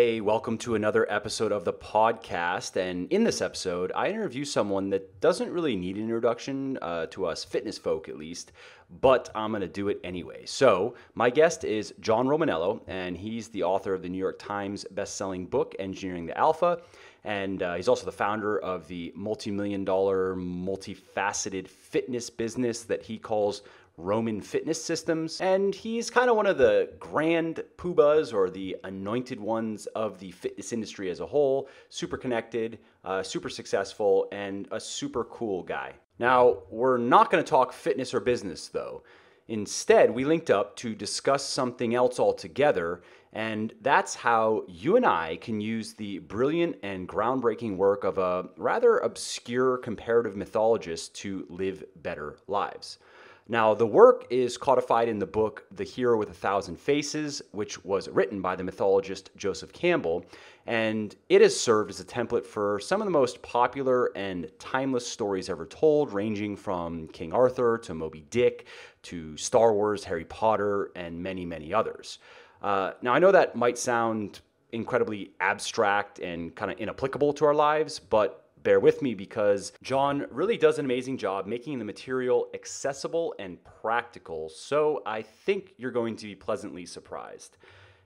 Hey, welcome to another episode of the podcast. And in this episode, I interview someone that doesn't really need an introduction to us fitness folk, at least, but I'm going to do it anyway. So my guest is John Romaniello, and he's the author of the New York Times best-selling book, Engineering the Alpha. And he's also the founder of the multi-million-dollar, multifaceted fitness business that he calls Roman Fitness Systems. And he's kind of one of the grand poobahs or the anointed ones of the fitness industry as a whole. Super connected, super successful, and a super cool guy. Now, we're not going to talk fitness or business, though. Instead, we linked up to discuss something else altogether, and that's how you and I can use the brilliant and groundbreaking work of a rather obscure comparative mythologist to live better lives. Now, the work is codified in the book The Hero with a Thousand Faces, which was written by the mythologist Joseph Campbell, and it has served as a template for some of the most popular and timeless stories ever told, ranging from King Arthur to Moby Dick to Star Wars, Harry Potter, and many, many others. Now, I know that might sound incredibly abstract and kind of inapplicable to our lives, but bear with me because John really does an amazing job making the material accessible and practical, so I think you're going to be pleasantly surprised.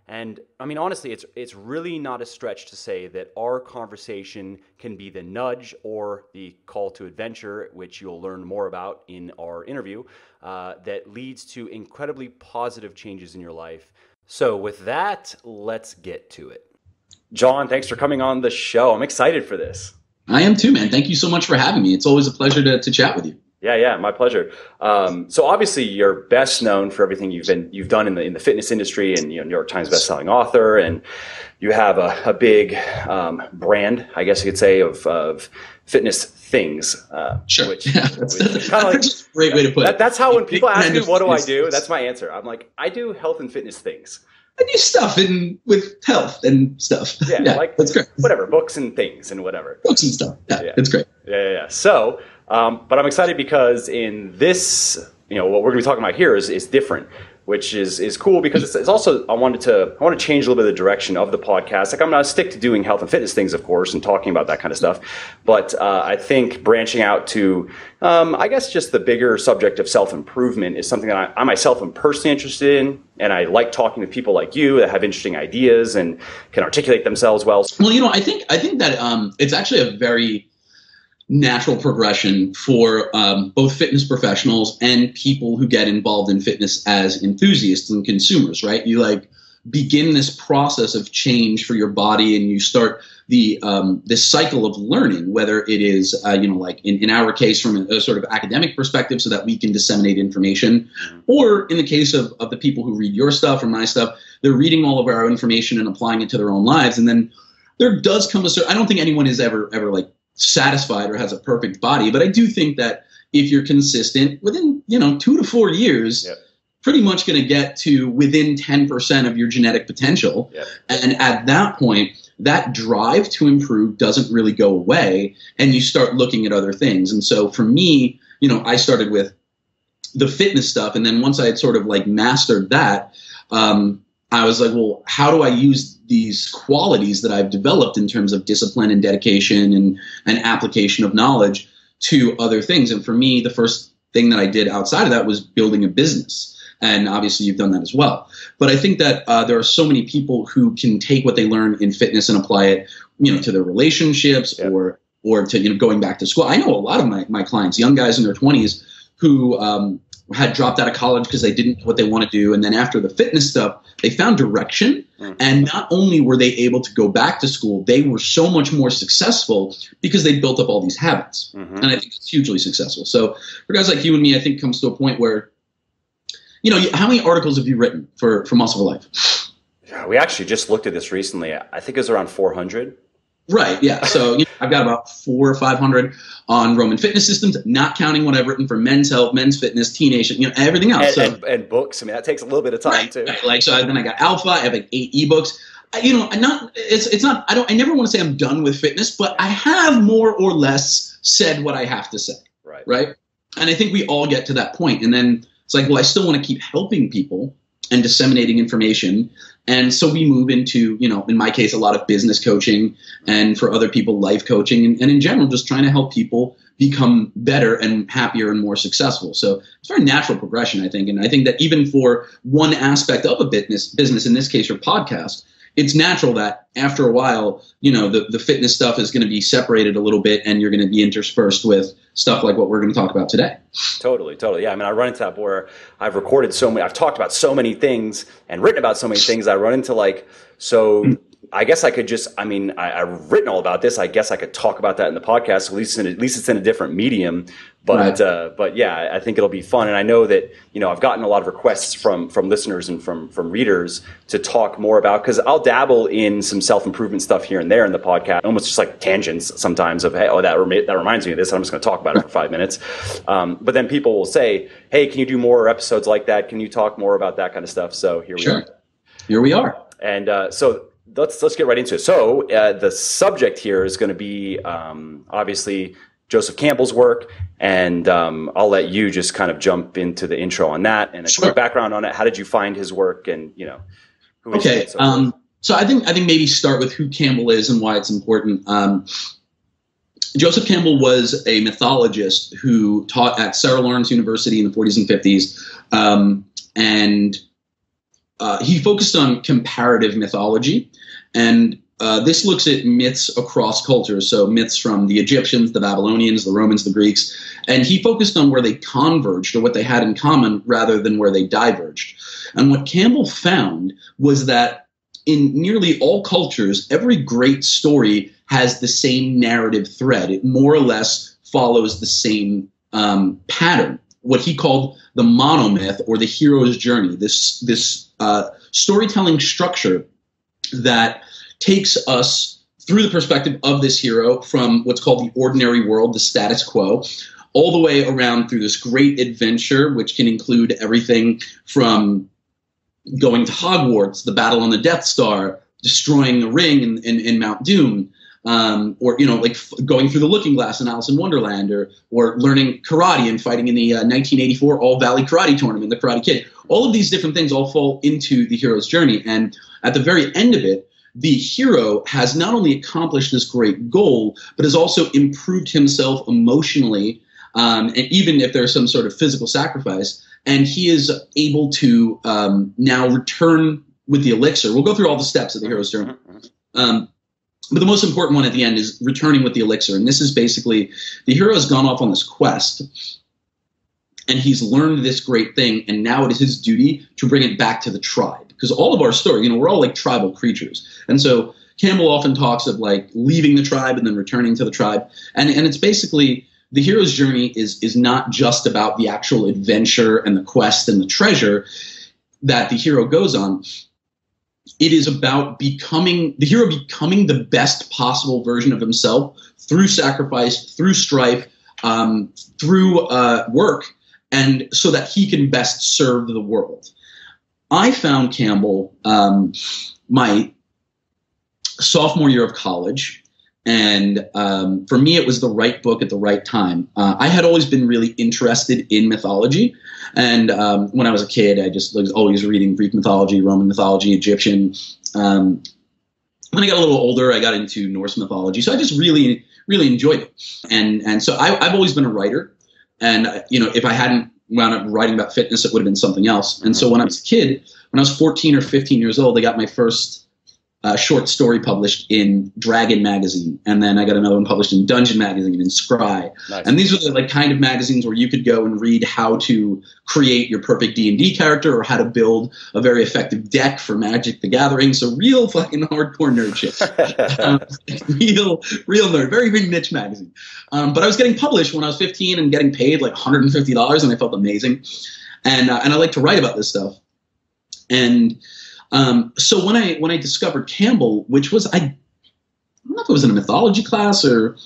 And I mean, honestly, it's really not a stretch to say that our conversation can be the nudge or the call to adventure, which you'll learn more about in our interview, that leads to incredibly positive changes in your life. So with that, let's get to it. John, thanks for coming on the show. I'm excited for this. I am too, man. Thank you so much for having me. It's always a pleasure to chat with you. Yeah, my pleasure. So obviously, you're best known for everything you've done in the fitness industry, and New York Times bestselling author, and you have a big brand, I guess you could say, of fitness things. Sure, which that's kind of like a great way to put it. That's how when people ask me what do I do, that's my answer. I'm like, I do health and fitness things. I do stuff with health and stuff. Yeah, like that's great. Whatever, books and things and whatever. Books and stuff. Yeah, that's great. Yeah. So, but I'm excited because in this, what we're going to be talking about here is different, which is cool because it's also I want to change a little bit of the direction of the podcast. Like I'm going to stick to doing health and fitness things, of course, and talking about that kind of stuff. But I think branching out to, I guess, just the bigger subject of self-improvement is something that I myself am personally interested in. And I like talking to people like you that have interesting ideas and can articulate themselves well. Well, I think that it's actually a very natural progression for both fitness professionals and people who get involved in fitness as enthusiasts and consumers, right? You begin this process of change for your body, and you start this cycle of learning, whether it is, like in our case from a sort of academic perspective so that we can disseminate information, or in the case of the people who read your stuff or my stuff, they're reading all of our information and applying it to their own lives. And then there does come I don't think anyone is ever like satisfied or has a perfect body, but I do think that if you're consistent within, 2 to 4 years, Yep. pretty much going to get to within 10% of your genetic potential. Yep. And at that point, that drive to improve doesn't really go away, and you start looking at other things. And so for me, I started with the fitness stuff, and then once I had sort of like mastered that, I was like, well, how do I use these qualities that I've developed in terms of discipline and dedication and application of knowledge to other things? And for me, the first thing that I did outside of that was building a business. And obviously you've done that as well. But I think that there are so many people who can take what they learn in fitness and apply it, to their relationships, Yep. or to, going back to school. I know a lot of my clients, young guys in their 20s who had dropped out of college because they didn't know what they want to do. And then after the fitness stuff, they found direction. Mm-hmm. And not only were they able to go back to school, they were so much more successful because they built up all these habits. Mm-hmm. And I think it's hugely successful. So for guys like you and me, I think it comes to a point where, how many articles have you written for Muscle for Life? Yeah, we actually just looked at this recently. I think it was around 400. Right. Yeah. So I've got about 400 or 500 on Roman Fitness Systems, not counting what I've written for men's health, men's fitness, teenage, everything else. And books. I mean, that takes a little bit of time too. Right. Like, so then I got Alpha. I have like 8 ebooks. I never want to say I'm done with fitness, but I have more or less said what I have to say. Right. And I think we all get to that point. And then it's like, well, I still want to keep helping people. and disseminating information. And so we move into, in my case, a lot of business coaching, and for other people, life coaching, and in general, just trying to help people become better and happier and more successful. So it's a very natural progression, I think. And I think that even for one aspect of a business, in this case, your podcast, it's natural that after a while, the fitness stuff is going to be separated a little bit, and you're going to be interspersed with stuff like what we're going to talk about today. Totally. Yeah. I mean, I run into that where I've talked about so many things and written about so many things. I run into I guess I could I've written all about this. I guess I could talk about that in the podcast. At least it's in a different medium. But right. But yeah, I think it'll be fun. And I know that, I've gotten a lot of requests from listeners and from readers to talk more about, because I'll dabble in some self-improvement stuff here and there in the podcast, almost just like tangents sometimes of, hey, that reminds me of this. I'm just going to talk about it for 5 minutes. But then people will say, hey, can you do more episodes like that? Can you talk more about that kind of stuff? So here we are. Here we are. And so let's get right into it. So the subject here is going to be obviously Joseph Campbell's work, and I'll let you just kind of jump into the intro on that and a quick background on it. How did you find his work, and who is he? So I think maybe start with who Campbell is and why it's important. Joseph Campbell was a mythologist who taught at Sarah Lawrence University in the 40s and 50s, and he focused on comparative mythology, and this looks at myths across cultures, so myths from the Egyptians, the Babylonians, the Romans, the Greeks, and he focused on where they converged or what they had in common rather than where they diverged. And what Campbell found was that in nearly all cultures, every great story has the same narrative thread. It more or less follows the same pattern, what he called the monomyth or the hero's journey, this storytelling structure that takes us through the perspective of this hero from what's called the ordinary world, the status quo, all the way around through this great adventure, which can include everything from going to Hogwarts, the battle on the Death Star, destroying the ring in Mount Doom, or going through the Looking Glass in Alice in Wonderland, or learning karate and fighting in the 1984 All Valley Karate Tournament, the Karate Kid. All of these different things all fall into the hero's journey, and at the very end of it, the hero has not only accomplished this great goal, but has also improved himself emotionally, and even if there's some sort of physical sacrifice, and he is able to now return with the elixir. We'll go through all the steps of the hero's journey. But the most important one at the end is returning with the elixir. And this is basically the hero has gone off on this quest, and he's learned this great thing, and now it is his duty to bring it back to the tribe. Because all of our story, we're all like tribal creatures. And so Campbell often talks of like leaving the tribe and then returning to the tribe. And it's basically the hero's journey is not just about the actual adventure and the quest and the treasure that the hero goes on. It is about the hero becoming the best possible version of himself through sacrifice, through strife, through work, and so that he can best serve the world. I found Campbell my sophomore year of college, and for me it was the right book at the right time. I had always been really interested in mythology, and when I was a kid I just was always reading Greek mythology, Roman mythology, Egyptian. When I got a little older I got into Norse mythology, so I just really, really enjoyed it. And so I've always been a writer, and if I hadn't wound up writing about fitness, it would have been something else. And so when I was a kid, when I was 14 or 15 years old, I got my first short story published in Dragon magazine, and then I got another one published in Dungeon magazine and Scry. Nice. And these were the kind of magazines where you could go and read how to create your perfect D&D character or how to build a very effective deck for Magic the Gathering. So real fucking hardcore nerd shit. Real nerd, very, very niche magazine. But I was getting published when I was 15 and getting paid like $150, and I felt amazing. And I like to write about this stuff. And so when I discovered Campbell, which was, I don't know if it was in a mythology class or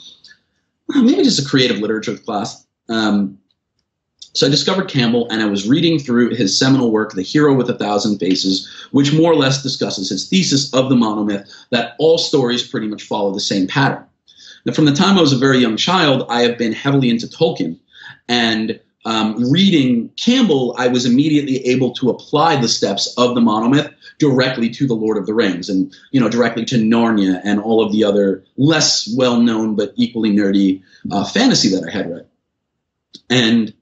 maybe just a creative literature class. So I discovered Campbell, and I was reading through his seminal work, The Hero with 1,000 Faces, which more or less discusses his thesis of the monomyth, that all stories pretty much follow the same pattern. Now, from the time I was a very young child, I have been heavily into Tolkien, and reading Campbell, I was immediately able to apply the steps of the monomyth directly to the Lord of the Rings and, directly to Narnia and all of the other less well-known but equally nerdy fantasy that I had read. And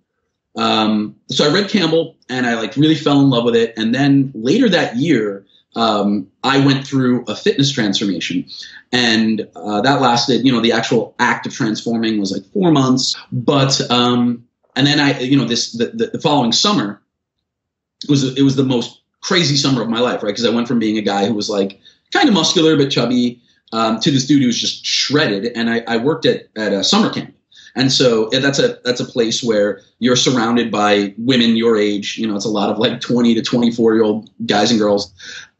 so I read Campbell and I really fell in love with it. And then later that year, I went through a fitness transformation, and that lasted, the actual act of transforming was 4 months. But and then the following summer it was the most crazy summer of my life, right? Because I went from being a guy who was kind of muscular but chubby to this dude who was just shredded. And I worked at a summer camp. And so that's a place where you're surrounded by women your age. It's a lot of 20 to 24-year-old guys and girls.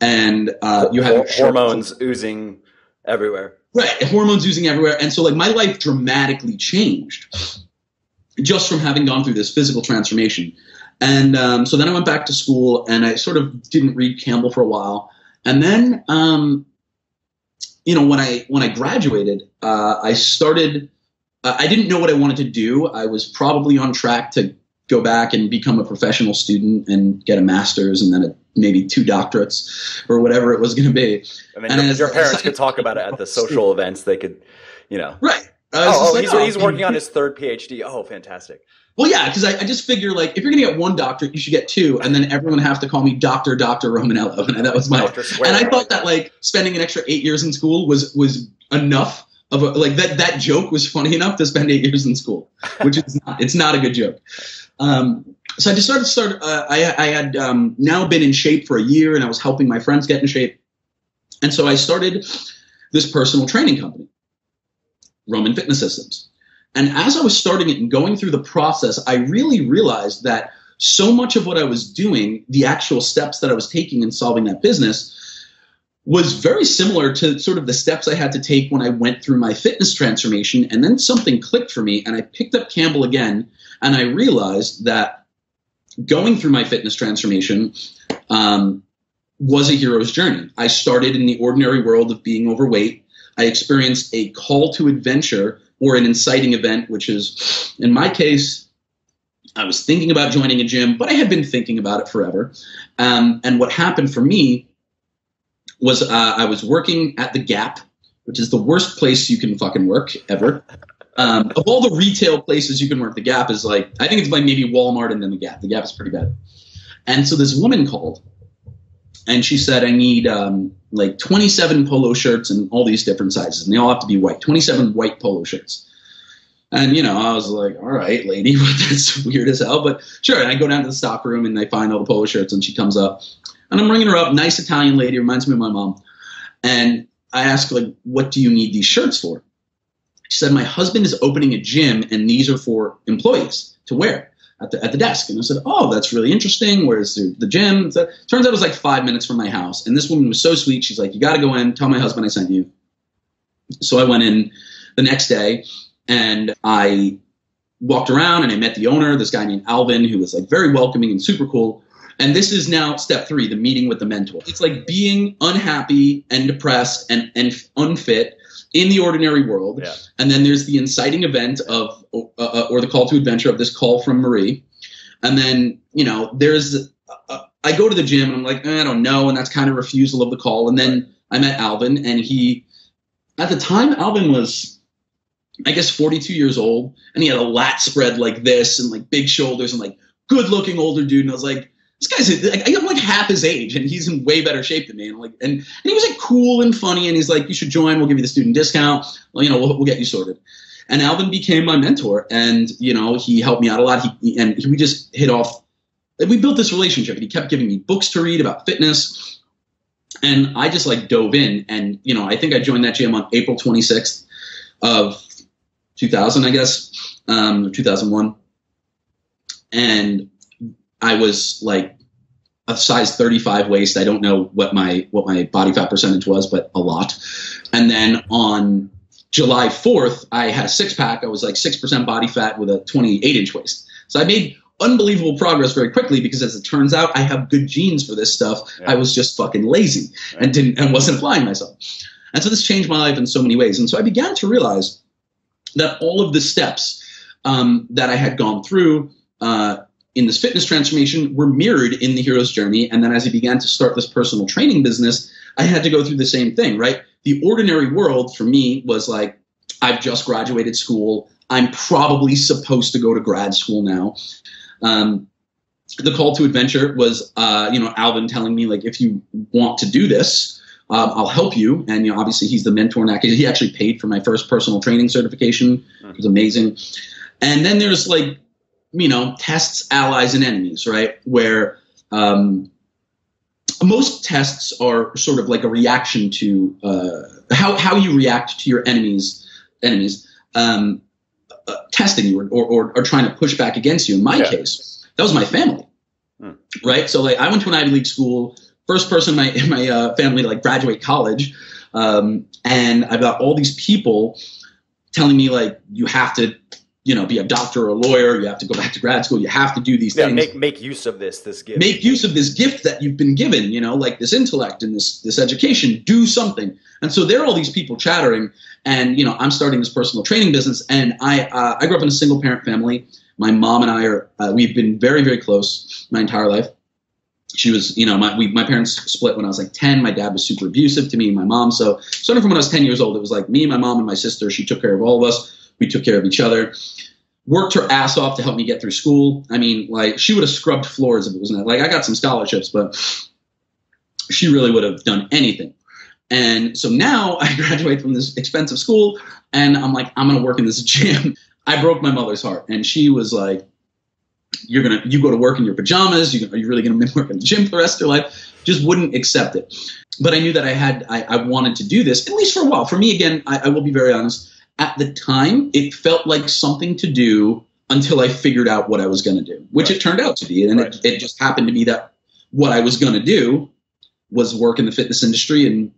And you have hormones oozing everywhere. Right. Hormones oozing everywhere. And so my life dramatically changed just from having gone through this physical transformation. And so then I went back to school and I sort of didn't read Campbell for a while. And then, when I graduated, I started. I didn't know what I wanted to do. I was probably on track to go back and become a professional student and get a master's and then maybe 2 doctorates or whatever it was going to be. And then your parents could talk about it at the social events. They could, Right. He's working on his 3rd PhD. Oh, fantastic. Well, yeah, because I just figure if you're going to get 1 doctorate, you should get 2, and then everyone have to call me Dr. Romaniello, and that was my. And I thought that spending an extra 8 years in school was enough. That joke was funny enough to spend 8 years in school, which is not. It's not a good joke. So I just started. I had now been in shape for a year, and I was helping my friends get in shape, and so I started this personal training company, Roman Fitness Systems. And as I was starting it and going through the process, I really realized that so much of what I was doing, the actual steps that I was taking in solving that business, was very similar to sort of the steps I had to take when I went through my fitness transformation. And then something clicked for me and I picked up Campbell again. And I realized that going through my fitness transformation was a hero's journey. I started in the ordinary world of being overweight. I experienced a call to adventure or an inciting event, which is, in my case, I was thinking about joining a gym, but I had been thinking about it forever. And what happened for me was I was working at the Gap, which is the worst place you can fucking work ever. Of all the retail places you can work, the Gap is I think it's maybe Walmart and then the Gap. The Gap is pretty bad. And so this woman called and she said, I need 27 polo shirts and all these different sizes, and they all have to be white, 27 white polo shirts. And, I was like, all right, lady, that's weird as hell, but sure. And I go down to the stock room and I find all the polo shirts and she comes up and I'm ringing her up. Nice Italian lady, reminds me of my mom. And I ask, what do you need these shirts for? She said, my husband is opening a gym and these are for employees to wear at the desk. And I said, oh, that's really interesting. Where's the gym? So, turns out it was 5 minutes from my house. And this woman was so sweet. She's like, you got to go in. Tell my husband I sent you. So I went in the next day and I walked around and I met the owner, this guy named Alvin, who was very welcoming and super cool. And this is now step 3, the meeting with the mentor. It's being unhappy and depressed and unfit in the ordinary world. Yeah. And then there's the inciting event of, or the call to adventure of this call from Marie. And then, there's, I go to the gym and I'm like, I don't know. And that's kind of refusal of the call. And then I met Alvin and at the time, Alvin was, I guess, 42 years old. And he had a lat spread like this and big shoulders and good looking older dude. And I was like, this guy's I'm half his age and he's in way better shape than me. And he was cool and funny. And he's like, you should join. We'll give you the student discount. Well, we'll get you sorted. And Alvin became my mentor and, he helped me out a lot. We just hit off. We built this relationship and he kept giving me books to read about fitness. And I just dove in and, I think I joined that gym on April 26th of 2000, I guess, 2001. And I was a size 35 waist. I don't know what my body fat percentage was, but a lot. And then on July 4th, I had a 6-pack. I was 6% body fat with a 28-inch waist. So I made unbelievable progress very quickly because, as it turns out, I have good genes for this stuff. Yeah. I was just fucking lazy and wasn't applying myself. And so this changed my life in so many ways. And so I began to realize that all of the steps that I had gone through, in this fitness transformation were mirrored in the hero's journey. And then as he began to start this personal training business, I had to go through the same thing, right? The ordinary world for me was like, I've just graduated school. I'm probably supposed to go to grad school now. The call to adventure was, Alvin telling me, like, if you want to do this, I'll help you. And, obviously he's the mentor and he actually paid for my first personal training certification. It was amazing. And then there's like, tests, allies, and enemies, right? Where most tests are sort of like a reaction to how you react to your enemies testing you or trying to push back against you. In my case, that was my family, right? So like I went to an Ivy League school, first person in my family to like graduate college, and I've got all these people telling me like you have to be a doctor or a lawyer, you have to go back to grad school, you have to do these things. Make use of this gift. Make use of this gift that you've been given, like this intellect and this education, do something. And so there are all these people chattering, and, I'm starting this personal training business. And I grew up in a single parent family. My mom and I we've been very, very close my entire life. She was, my parents split when I was like 10. My dad was super abusive to me and my mom. So starting from when I was 10 years old, it was like me, my mom, and my sister. She took care of all of us. We took care of each other, worked her ass off to help me get through school. I mean, like she would have scrubbed floors if it wasn't like I got some scholarships, but she really would have done anything. And so now I graduate from this expensive school and I'm like, I'm going to work in this gym. I broke my mother's heart. And she was like, you go to work in your pajamas. Are you really going to work in the gym for the rest of your life? Just wouldn't accept it. But I knew that I wanted to do this, at least for a while. For me, again, I will be very honest. At the time, it felt like something to do until I figured out what I was going to do, which it turned out to be. And it just happened to be that what I was going to do was work in the fitness industry and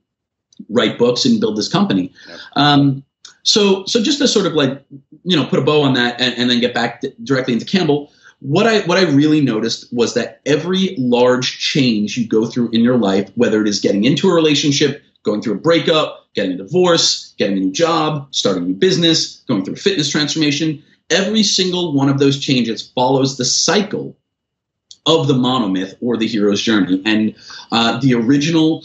write books and build this company. Yep. So just to sort of like, put a bow on that and then get back directly into Campbell, what I really noticed was that every large change you go through in your life, whether it is getting into a relationship, going through a breakup, getting a divorce, getting a new job, starting a new business, going through a fitness transformation, every single one of those changes follows the cycle of the monomyth or the hero's journey. And the original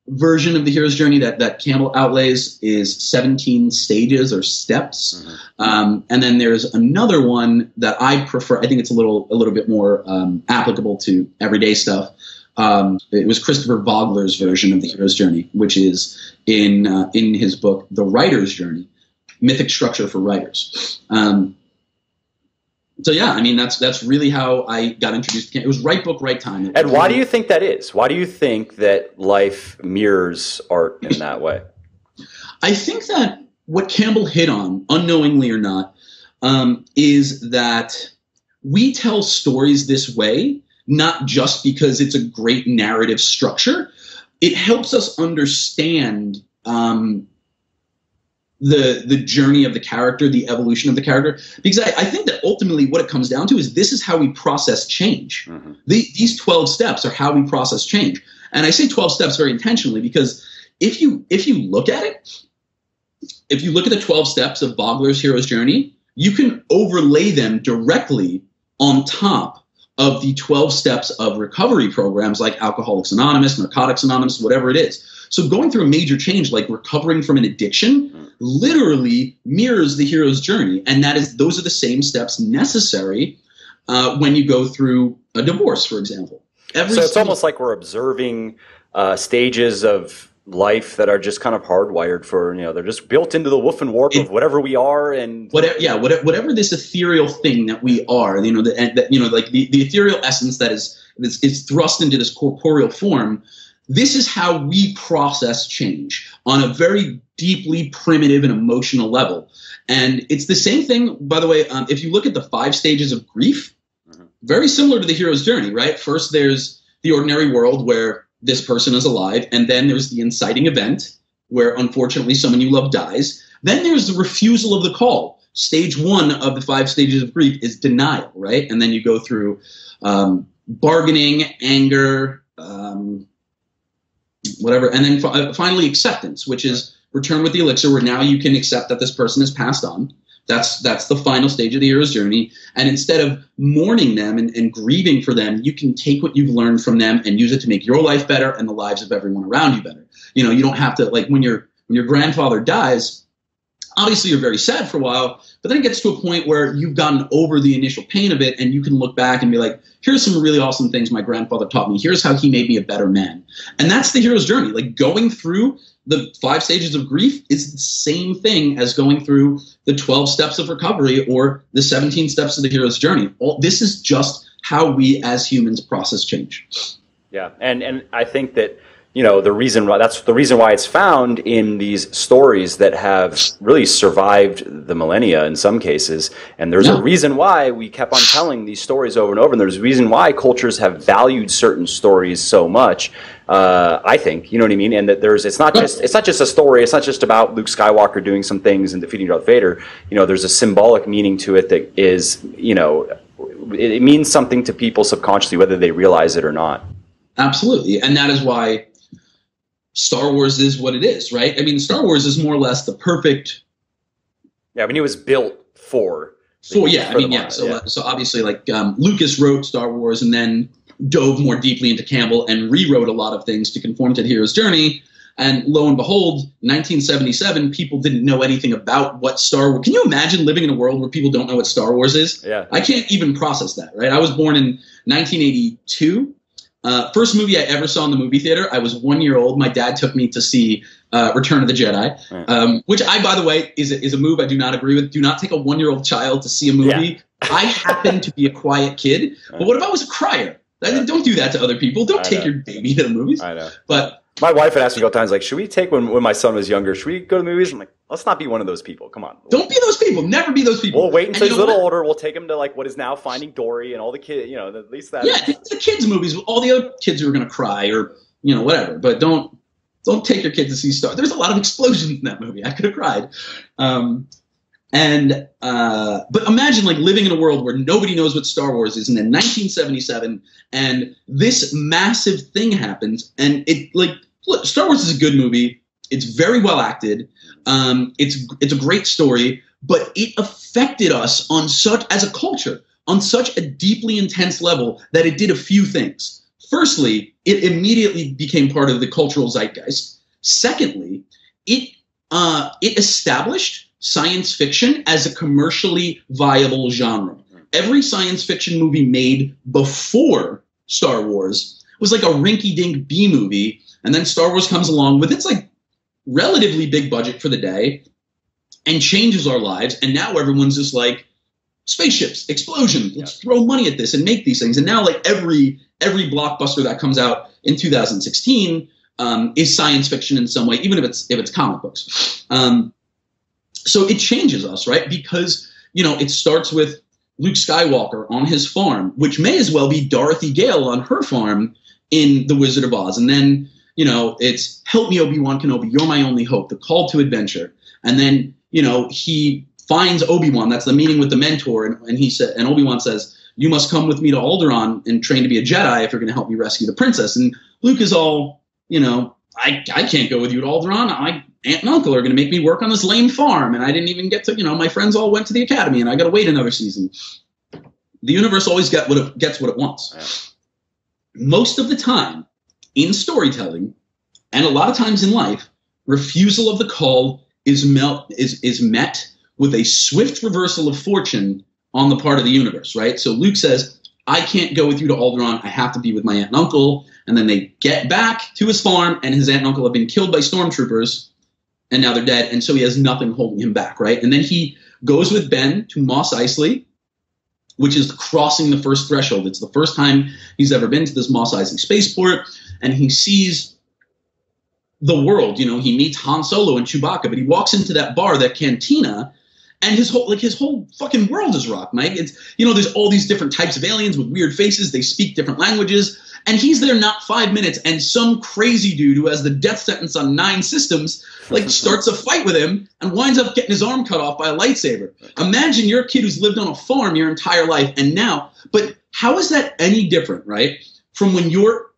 version of the hero's journey that Campbell outlays is 17 stages or steps. Mm-hmm. And then there's another one that I prefer. I think it's a little bit more applicable to everyday stuff. It was Christopher Vogler's version of the hero's journey, which is in his book, The Writer's Journey, Mythic Structure for Writers. So yeah, I mean, that's really how I got introduced to Campbell. It was right book, right time. And why do you think that is? Why do you think that life mirrors art in that way? I think that what Campbell hit on, unknowingly or not, is that we tell stories this way, not just because it's a great narrative structure. It helps us understand the journey of the character, the evolution of the character, because I think that ultimately what it comes down to is this is how we process change. Mm-hmm. These 12 steps are how we process change. And I say 12 steps very intentionally because if you look at it, if you look at the 12 steps of Vogler's hero's journey, you can overlay them directly on top of the 12 steps of recovery programs like Alcoholics Anonymous, Narcotics Anonymous, whatever it is. So going through a major change like recovering from an addiction literally mirrors the hero's journey. And those are the same steps necessary when you go through a divorce, for example. So it's almost like we're observing stages of life that are just kind of hardwired for, they're just built into the woof and warp of whatever we are. And whatever this ethereal thing that we are, like the ethereal essence that is thrust into this corporeal form. This is how we process change on a very deeply primitive and emotional level. And it's the same thing, by the way, if you look at the 5 stages of grief, very similar to the hero's journey, right? First, there's the ordinary world where this person is alive. And then there's the inciting event where, unfortunately, someone you love dies. Then there's the refusal of the call. Stage 1 of the 5 stages of grief is denial, right? And then you go through bargaining, anger, whatever. And then finally acceptance, which is return with the elixir, where now you can accept that this person has passed on, That's the final stage of the hero's journey. And instead of mourning them and grieving for them, you can take what you've learned from them and use it to make your life better and the lives of everyone around you better. You know, you don't have to, like, when your grandfather dies, obviously you're very sad for a while, but then it gets to a point where you've gotten over the initial pain of it, and you can look back and be like, here's some really awesome things my grandfather taught me. Here's how he made me a better man. And that's the hero's journey. Like, going through the 5 stages of grief is the same thing as going through the 12 steps of recovery or the 17 steps of the hero's journey. This is just how we as humans process change. Yeah, and I think that, you know, that's the reason why it's found in these stories that have really survived the millennia in some cases. And there's a reason why we kept on telling these stories over and over. And there's a reason why cultures have valued certain stories so much. I think, you know what I mean? And that it's not just a story. It's not just about Luke Skywalker doing some things and defeating Darth Vader. You know, there's a symbolic meaning to it that is, you know, it means something to people subconsciously, whether they realize it or not. Absolutely. And that is why Star Wars is what it is, right? I mean, Star Wars is more or less the perfect. Yeah, I mean, it was built for. So obviously, like, Lucas wrote Star Wars and then dove more deeply into Campbell and rewrote a lot of things to conform to the hero's journey. And lo and behold, 1977, people didn't know anything about what Star Wars. Can you imagine living in a world where people don't know what Star Wars is? Yeah. I can't even process that, right? I was born in 1982. First movie I ever saw in the movie theater, I was 1 year old. My dad took me to see Return of the Jedi, which by the way, is a move I do not agree with. Do not take a 1-year-old child to see a movie. Yeah. I happen to be a quiet kid, but what if I was a crier? Don't do that to other people. Don't take your baby to the movies. I know. But my wife had asked me a couple times, like, should we take when my son was younger? Should we go to the movies? I'm like, let's not be one of those people. Come on. Don't be those people. Never be those people. We'll wait until he's a little older. We'll take him to, like, what is now Finding Dory and all the kids. You know, at least that. Yeah, the kids' movies. All the other kids who are going to cry or, you know, whatever. But don't take your kid to see Star. There's a lot of explosions in that movie. I could have cried. But imagine, like, living in a world where nobody knows what Star Wars is, and then 1977, and this massive thing happens, and look, Star Wars is a good movie. It's very well acted. It's a great story, but it affected us as a culture on such a deeply intense level that it did a few things. Firstly, it immediately became part of the cultural zeitgeist. Secondly, it established science fiction as a commercially viable genre. Every science fiction movie made before Star Wars was like a rinky-dink B movie, and then Star Wars comes along with its, like, relatively big budget for the day and changes our lives, and now everyone's just like, spaceships, explosion, let's throw money at this and make these things. And now, like, every blockbuster that comes out in 2016 is science fiction in some way, even if it's comic books. So it changes us, right? Because, you know, it starts with Luke Skywalker on his farm, which may as well be Dorothy Gale on her farm in The Wizard of Oz. And then, you know, it's help me, Obi-Wan Kenobi, you're my only hope, the call to adventure. And then, you know, he finds Obi-Wan, that's the meeting with the mentor, and Obi-Wan says, you must come with me to Alderaan and train to be a Jedi if you're going to help me rescue the princess. And Luke is all, you know, I can't go with you to Alderaan. My aunt and uncle are going to make me work on this lame farm, and I didn't even get to, you know, my friends all went to the academy, and I got to wait another season. The universe always gets what it wants. Most of the time in storytelling, and a lot of times in life, refusal of the call is met with a swift reversal of fortune on the part of the universe, right? So Luke says, I can't go with you to Alderaan. I have to be with my aunt and uncle. And then they get back to his farm, and his aunt and uncle have been killed by stormtroopers, and now they're dead. And so he has nothing holding him back, right? And then he goes with Ben to Mos Eisley, which is crossing the first threshold. It's the first time he's ever been to this Mos Eisley spaceport, and he sees the world. You know, he meets Han Solo and Chewbacca, but he walks into that bar, that cantina, and his whole fucking world is rocked, Mike. It's, you know, there's all these different types of aliens with weird faces. They speak different languages. And he's there not 5 minutes, and some crazy dude who has the death sentence on 9 systems, like, starts a fight with him and winds up getting his arm cut off by a lightsaber. Imagine you're a kid who's lived on a farm your entire life, and now, but how is that any different, right, from when you're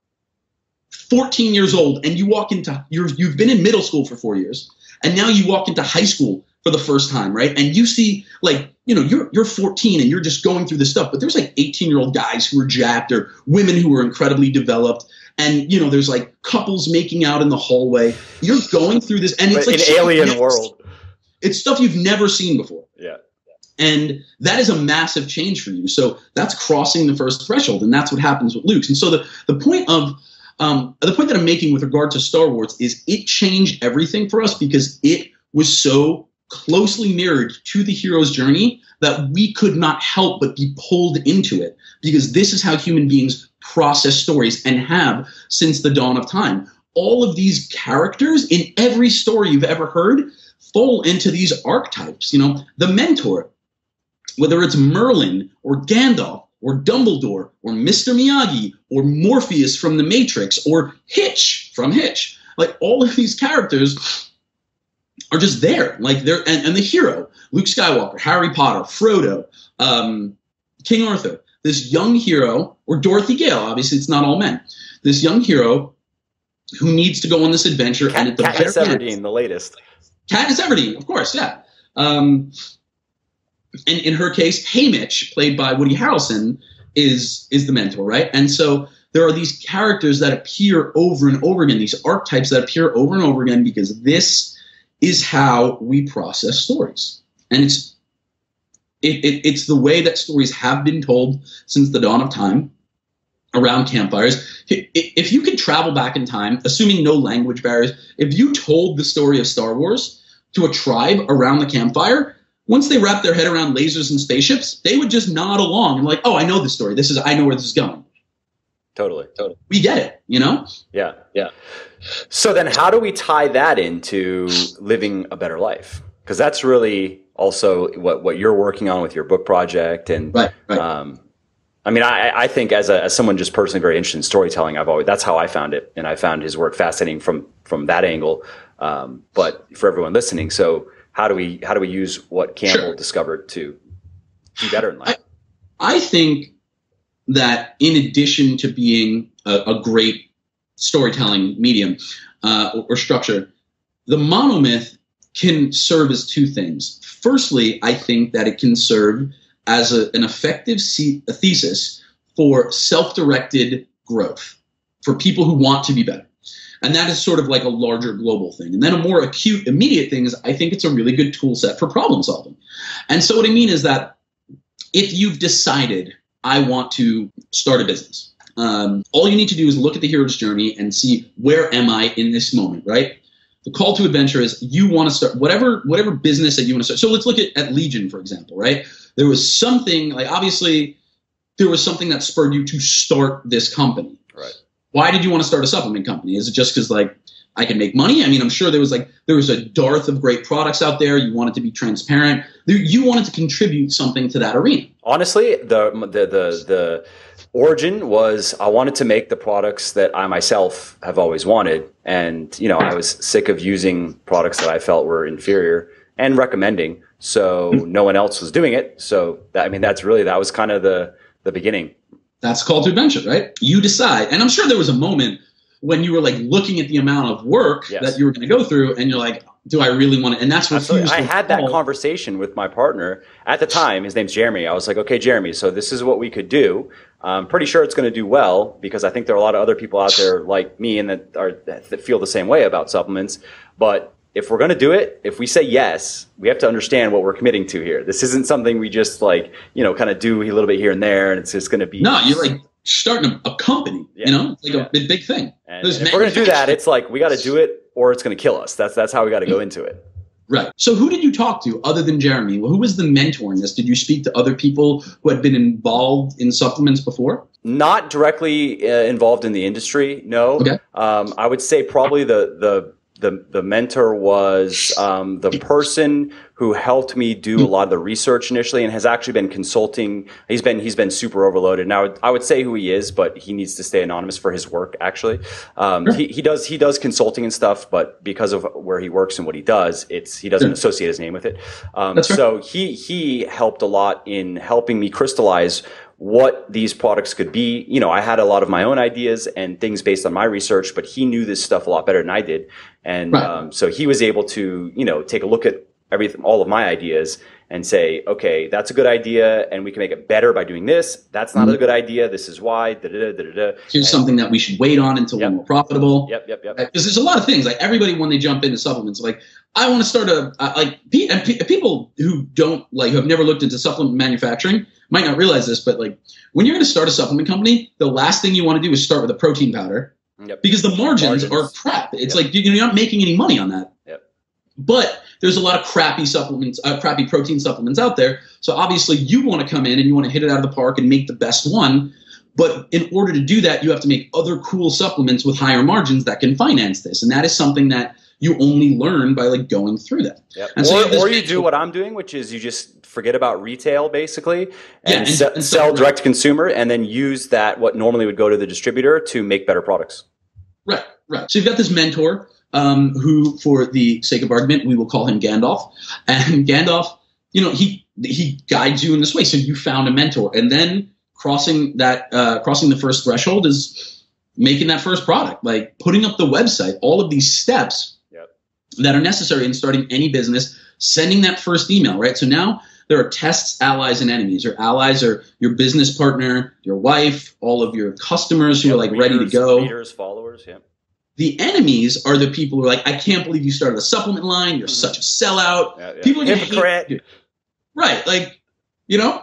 14 years old and you walk into, you've been in middle school for 4 years, and now you walk into high school for the first time, right? And you see, like, you know, you're 14 and you're just going through this stuff, but there's like 18-year-old guys who are jacked or women who are incredibly developed. And, you know, there's like couples making out in the hallway. You're going through this, and it's like an alien world. It's stuff you've never seen before. Yeah. And that is a massive change for you. So that's crossing the first threshold, and that's what happens with Luke. And so the point that I'm making with regard to Star Wars is it changed everything for us because it was so closely mirrored to the hero's journey that we could not help but be pulled into it, because this is how human beings process stories and have since the dawn of time. All of these characters in every story you've ever heard fall into these archetypes. You know, the mentor, whether it's Merlin or Gandalf or Dumbledore or Mr. Miyagi or Morpheus from The Matrix or Hitch from Hitch, like all of these characters are just there. Like they're and the hero, Luke Skywalker, Harry Potter, Frodo, King Arthur, this young hero, or Dorothy Gale, obviously it's not all men, this young hero who needs to go on this adventure. And at the Katniss Everdeen, the latest. Katniss Everdeen, of course, yeah. And in her case, Haymitch, played by Woody Harrelson, is the mentor, right? And so there are these characters that appear over and over again, these archetypes that appear over and over again, because this is how we process stories. And it's the way that stories have been told since the dawn of time around campfires. If you could travel back in time, assuming no language barriers, if you told the story of Star Wars to a tribe around the campfire, once they wrap their head around lasers and spaceships, they would just nod along and like, oh, I know this story. I know where this is going. Totally. We get it, you know? Yeah. So then how do we tie that into living a better life? Because that's really also what you're working on with your book project. And right. I mean, I think as someone just personally very interested in storytelling, that's how I found it. And I found his work fascinating from that angle. But for everyone listening, so how do we use what Campbell discovered to do better in life? I think that in addition to being a great storytelling medium or structure, the monomyth can serve as two things. Firstly, I think that it can serve as an effective thesis for self-directed growth for people who want to be better. And that is sort of like a larger global thing. And then a more acute, immediate thing is I think it's a really good tool set for problem solving. And so what I mean is that if you've decided I want to start a business, all you need to do is look at the hero's journey and see, where am I in this moment, right? The call to adventure is you want to start whatever business that you want to start. So let's look at Legion, for example, right? There was something, like obviously there was something that spurred you to start this company. Right. Why did you want to start a supplement company? Is it just because like I can make money? I mean, I'm sure there was a dearth of great products out there. You wanted to be transparent. You wanted to contribute something to that arena. Honestly, the origin was I wanted to make the products that I myself have always wanted. And, you know, I was sick of using products that I felt were inferior and recommending. So no one else was doing it. So that was kind of the beginning. That's call to adventure, right? You decide. And I'm sure there was a moment when you were like looking at the amount of work that you were going to go through and you're like, do I really want to? And that's what I had that conversation with my partner at the time. His name's Jeremy. I was like, okay, Jeremy, so this is what we could do. I'm pretty sure it's going to do well because I think there are a lot of other people out there like me and that feel the same way about supplements. But if we're going to do it, if we say yes, we have to understand what we're committing to here. This isn't something we just kind of do a little bit here and there, and it's just going to be. No, you're like starting a company, it's like a big thing. And if we're going to do that, it's like we got to do it or it's going to kill us. That's how we got to go into it. Right. So who did you talk to other than Jeremy? Who was the mentor in this? Did you speak to other people who had been involved in supplements before? Not directly involved in the industry, no. Okay. I would say probably the mentor was the person who helped me do a lot of the research initially and has actually been consulting. He's been super overloaded. Now I would say who he is, but he needs to stay anonymous for his work actually. He does consulting and stuff, but because of where he works and what he does, he doesn't associate his name with it. So he helped a lot in helping me crystallize what these products could be. You know, I had a lot of my own ideas and things based on my research, but he knew this stuff a lot better than I did. And so he was able to, take a look at all of my ideas and say, okay, that's a good idea, and we can make it better by doing this. That's not a good idea. This is why. Here's something that we should wait on until we're more profitable. Yep. Because there's a lot of things. Like everybody, when they jump into supplements, like I want to start people who don't who have never looked into supplement manufacturing might not realize this, but like when you're going to start a supplement company, the last thing you want to do is start with a protein powder because the margins are crap. It's like you're not making any money on that. But there's a lot of crappy supplements, crappy protein supplements out there. So obviously you want to come in and you want to hit it out of the park and make the best one. But in order to do that, you have to make other cool supplements with higher margins that can finance this. And that is something that you only learn by going through that. And or you do what I'm doing, which is you just forget about retail basically and sell direct to consumer and then use that what normally would go to the distributor to make better products. Right. So you've got this mentor who, for the sake of argument, we will call him Gandalf. And Gandalf, he guides you in this way. So you found a mentor. And then crossing the first threshold is making that first product, like putting up the website, all of these steps that are necessary in starting any business, sending that first email, right? So now there are tests, allies, and enemies. Your allies are your business partner, your wife, all of your customers who are ready to go. Readers, followers, The enemies are the people who are like, I can't believe you started a supplement line. You're such a sellout. People are going to hate you. Right.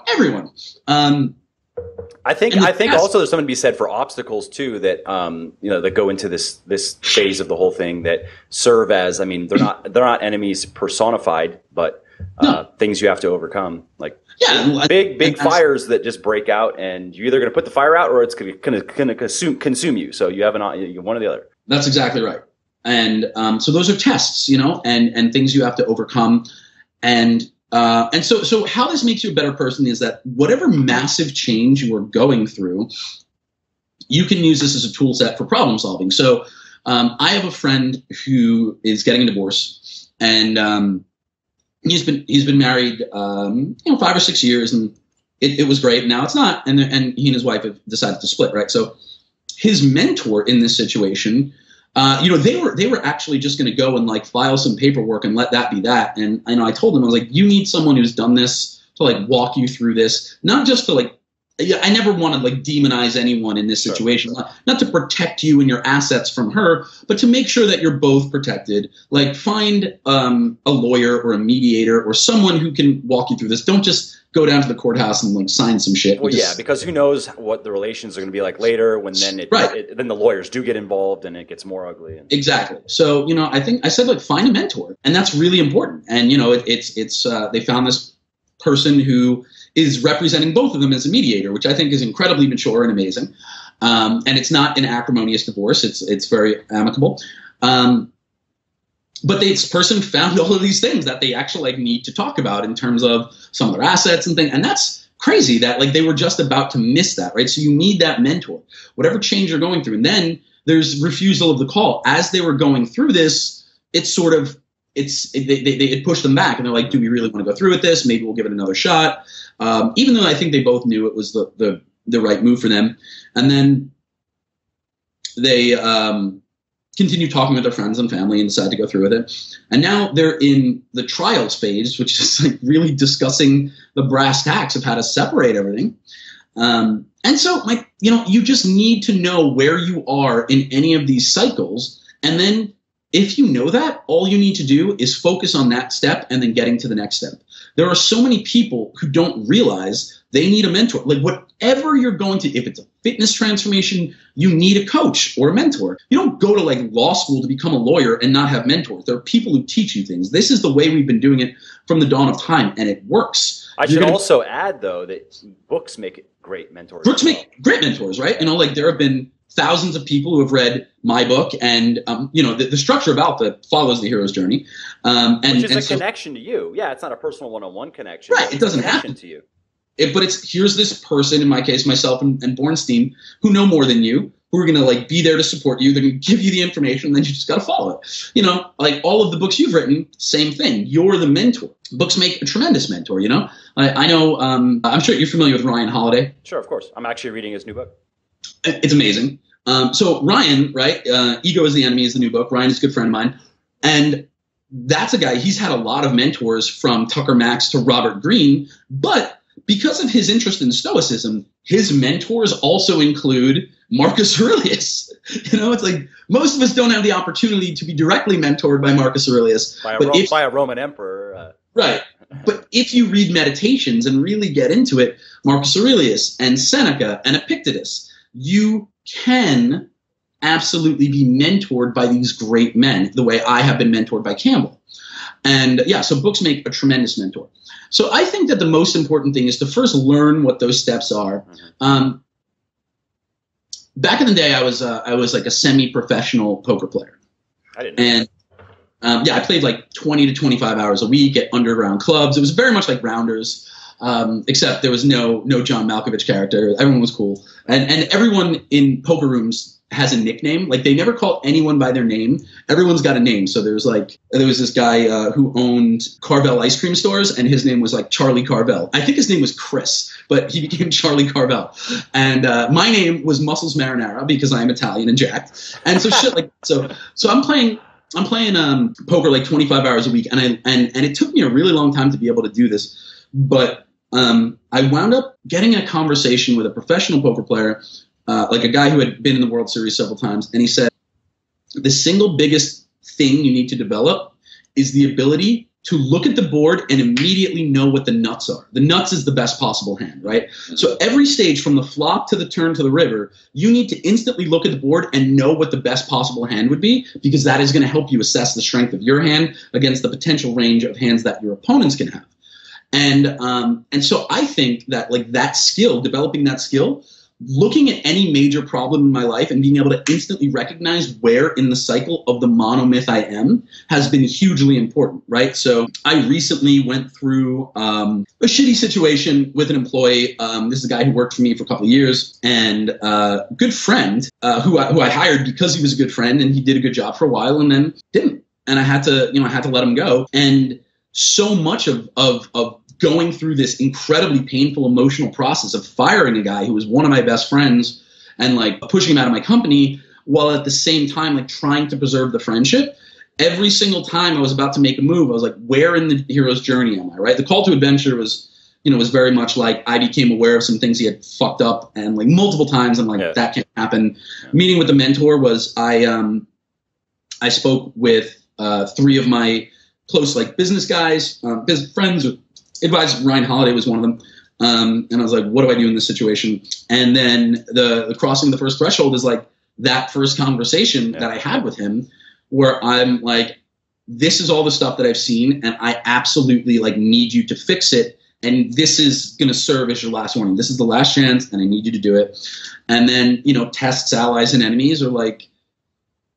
Everyone. I think also there's something to be said for obstacles too that that go into this phase of the whole thing that serve as they're not enemies personified, but things you have to overcome, big fires that just break out, and you're either going to put the fire out or it's going to consume you. So you have one or the other. That's exactly right. And so those are tests, and things you have to overcome. And so how this makes you a better person is that whatever massive change you are going through, you can use this as a tool set for problem solving. So I have a friend who is getting a divorce, and he's been married 5 or 6 years, and it was great. Now it's not, and he and his wife have decided to split, right? So his mentor in this situation, they were actually just going to go and file some paperwork and let that be that. And I told them, I was like, you need someone who's done this to walk you through this, not just to I never want to demonize anyone in this situation, not to protect you and your assets from her, but to make sure that you're both protected. Find a lawyer or a mediator or someone who can walk you through this. Don't just go down to the courthouse and sign some shit. Well, because who knows what the relations are going to be like later when then then the lawyers do get involved and it gets more ugly. Exactly. So, I said find a mentor, and that's really important. And, it's they found this person who is representing both of them as a mediator, which I think is incredibly mature and amazing. And it's not an acrimonious divorce. It's very amicable. But this person found all of these things that they actually need to talk about in terms of some of their assets and things. And that's crazy that they were just about to miss that, right? So you need that mentor, whatever change you're going through. And then there's refusal of the call. As they were going through this, it pushed them back, and they're like, do we really want to go through with this? Maybe we'll give it another shot. Even though I think they both knew it was the right move for them. And then they continue talking with their friends and family and decide to go through with it. And now they're in the trials phase, which is really discussing the brass tacks of how to separate everything. And so you just need to know where you are in any of these cycles. And then if you know that, all you need to do is focus on that step and then getting to the next step. There are so many people who don't realize they need a mentor. Whatever you're going to, if it's a fitness transformation, you need a coach or a mentor. You don't go to law school to become a lawyer and not have mentors. There are people who teach you things. This is the way we've been doing it from the dawn of time, and it works. I should also add, though, that books make great mentors. Books make great mentors, right? There have been thousands of people who have read my book, and the structure of Alpha follows the hero's journey, which is a connection to you. Yeah, it's not a personal one-on-one connection. Right, it doesn't happen to you. But here's this person, in my case, myself and Bornstein, who know more than you, who are going to be there to support you. They're going to give you the information, and then you just got to follow it. All of the books you've written, same thing. You're the mentor. Books make a tremendous mentor. I know. I'm sure you're familiar with Ryan Holiday. Sure, of course. I'm actually reading his new book. It's amazing. So Ryan, right? Ego is the Enemy is the new book. Ryan is a good friend of mine. And that's a guy, he's had a lot of mentors from Tucker Max to Robert Greene, but because of his interest in Stoicism, his mentors also include Marcus Aurelius. It's like most of us don't have the opportunity to be directly mentored by Marcus Aurelius. By a Roman emperor. Right. But if you read Meditations and really get into it, Marcus Aurelius and Seneca and Epictetus, you can absolutely be mentored by these great men the way I have been mentored by Campbell. And so books make a tremendous mentor. So I think that the most important thing is to first learn what those steps are. Back in the day, I was like a semi-professional poker player. I didn't know. And I played like 20 to 25 hours a week at underground clubs. It was very much like Rounders, except there was no John Malkovich character. Everyone was cool. And everyone in poker rooms has a nickname. Like, they never call anyone by their name. Everyone's got a name. So there was this guy who owned Carvel ice cream stores, and his name was like Charlie Carvel. I think his name was Chris, but he became Charlie Carvel. And my name was Muscles Marinara because I'm Italian and jacked. And so shit like so I'm playing poker like 25 hours a week, and it took me a really long time to be able to do this, but I wound up getting a conversation with a professional poker player, like a guy who had been in the World Series several times, and he said, the single biggest thing you need to develop is the ability to look at the board and immediately know what the nuts are. The nuts is the best possible hand, right? So every stage from the flop to the turn to the river, you need to instantly look at the board and know what the best possible hand would be, because that is going to help you assess the strength of your hand against the potential range of hands that your opponents can have. And so I think that like that skill, developing that skill, looking at any major problem in my life and being able to instantly recognize where in the cycle of the monomyth I am has been hugely important, right? So I recently went through a shitty situation with an employee. This is a guy who worked for me for a couple of years, and a good friend who I hired because he was a good friend and he did a good job for a while and then didn't. And I had to let him go. And so much of going through this incredibly painful emotional process of firing a guy who was one of my best friends and like pushing him out of my company, while at the same time like trying to preserve the friendship. Every single time I was about to make a move, I was like, where in the hero's journey am I, right? The call to adventure was very much like I became aware of some things he had fucked up, and like multiple times I'm like, that can't happen. Meeting with the mentor was I spoke with three of my close like business guys, business friends, advised. Ryan Holiday was one of them. And I was like, what do I do in this situation? And then the crossing the first threshold is like that first conversation that I had with him, where I'm like, this is all the stuff that I've seen, and I absolutely like need you to fix it. And this is going to serve as your last warning. This is the last chance, and I need you to do it. And then, tests, allies, and enemies are like,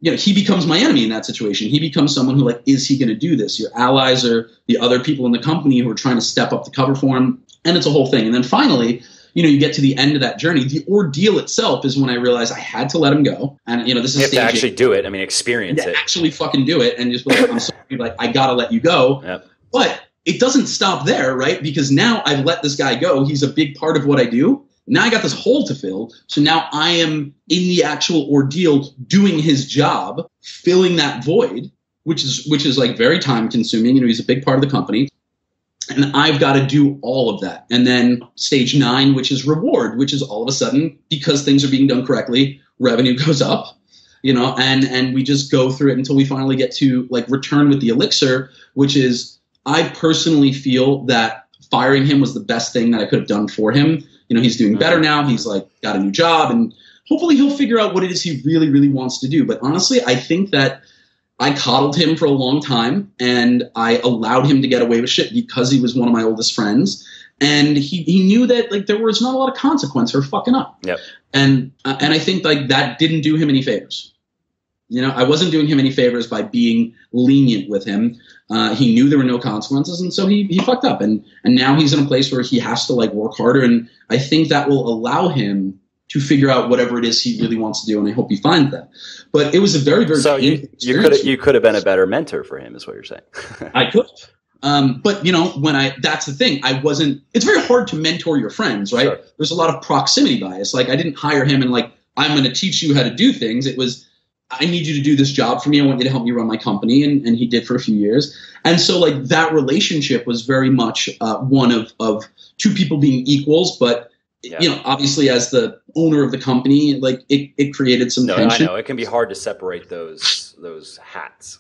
he becomes my enemy in that situation. He becomes someone who like, is he going to do this? Your allies are the other people in the company who are trying to step up the cover for him. And it's a whole thing. And then finally, you get to the end of that journey. The ordeal itself is when I realized I had to let him go. And, this is you have to actually do it. I mean, experience it. Actually fucking do it. And just be like, I'm sorry, like, I got to let you go. Yep. But it doesn't stop there, right? Because now I've let this guy go. He's a big part of what I do. Now I got this hole to fill. So now I am in the actual ordeal doing his job, filling that void, which is like very time consuming. He's a big part of the company. And I've got to do all of that. And then stage 9, which is reward, which is all of a sudden, because things are being done correctly, revenue goes up, and we just go through it until we finally get to like return with the elixir, which is, I personally feel that firing him was the best thing that I could have done for him. He's doing better now. He's like got a new job, and hopefully he'll figure out what it is he really, really wants to do. But honestly, I think that I coddled him for a long time, and I allowed him to get away with shit because he was one of my oldest friends. And he knew that like there was not a lot of consequence for fucking up. Yep. And I think like that didn't do him any favors. I wasn't doing him any favors by being lenient with him. He knew there were no consequences, and so he fucked up. And now he's in a place where he has to like work harder, and I think that will allow him to figure out whatever it is he really wants to do, and I hope he finds that. But it was a very, very so you could have been a better mentor for him, is what you're saying. I could. But that's the thing. It's very hard to mentor your friends, right? Sure. There's a lot of proximity bias. Like I didn't hire him and like, I'm going to teach you how to do things. It was, I need you to do this job for me. I want you to help me run my company. And he did for a few years. And so like that relationship was very much one of two people being equals. But, you know, obviously as the owner of the company, like it created some tension. I know. It can be hard to separate those hats.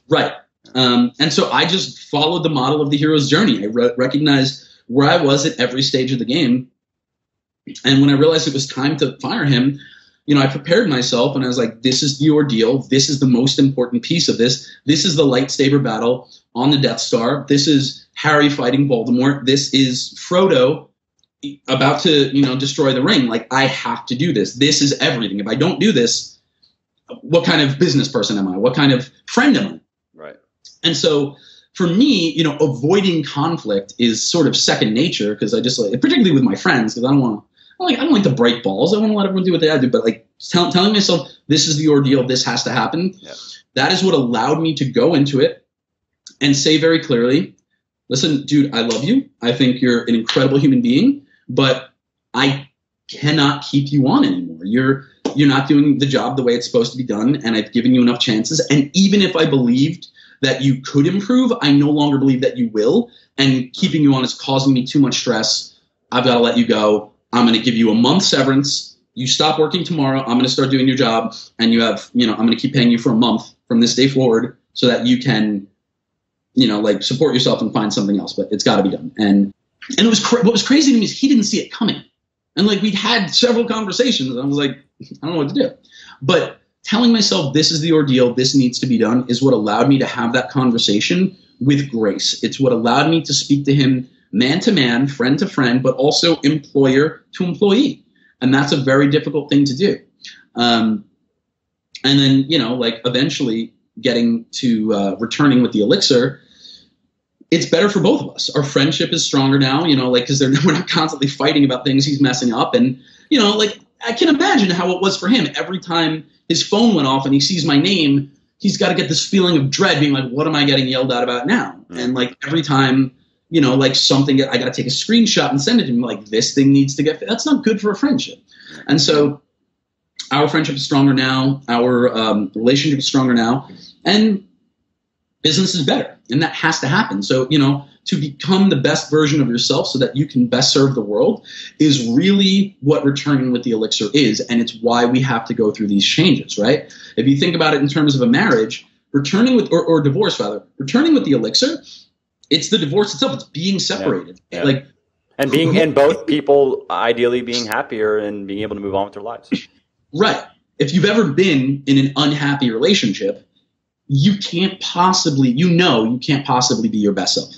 Right. And so I just followed the model of the hero's journey. I recognized where I was at every stage of the game. And when I realized it was time to fire him, you know, I prepared myself and I was like, this is the ordeal. This is the most important piece of this. This is the lightsaber battle on the Death Star. This is Harry fighting Voldemort. This is Frodo about to, you know, destroy the ring. Like, I have to do this. This is everything. If I don't do this, what kind of business person am I? What kind of friend am I? Right. And so for me, you know, avoiding conflict is sort of second nature because I just like, particularly with my friends, because I don't like to break balls. I want to let everyone do what they have to do. But like telling myself, this is the ordeal, this has to happen. Yeah. That is what allowed me to go into it and say very clearly, listen, dude, I love you. I think you're an incredible human being, but I cannot keep you on anymore. You're not doing the job the way it's supposed to be done. And I've given you enough chances. And even if I believed that you could improve, I no longer believe that you will. And keeping you on is causing me too much stress. I've got to let you go. I'm going to give you a month severance. You stop working tomorrow. I'm going to start doing your job. And you have, you know, I'm going to keep paying you for a month from this day forward so that you can, you know, like support yourself and find something else. But it's got to be done. And it was what was crazy to me is he didn't see it coming. And like we'd had several conversations. And I was like, I don't know what to do. But telling myself this is the ordeal, this needs to be done is what allowed me to have that conversation with grace. It's what allowed me to speak to him man to man, friend to friend, but also employer to employee. And that's a very difficult thing to do. And then, you know, like eventually getting to returning with the elixir, it's better for both of us. Our friendship is stronger now, you know, like, because we're not constantly fighting about things he's messing up. And, you know, like, I can imagine how it was for him. Every time his phone went off and he sees my name, he's got to get this feeling of dread, being like, what am I getting yelled at about now? Mm. And like every time, you know, like something, I got to take a screenshot and send it to him. Like, this thing needs to get, that's not good for a friendship. And so our friendship is stronger now. Our relationship is stronger now. And business is better. And that has to happen. So, you know, to become the best version of yourself so that you can best serve the world is really what returning with the elixir is. And it's why we have to go through these changes, right? If you think about it in terms of a marriage, returning with, or divorce rather, returning with the elixir, it's the divorce itself. It's being separated. Yeah. Like, and both people ideally being happier and being able to move on with their lives. Right. If you've ever been in an unhappy relationship, you can't possibly be your best self.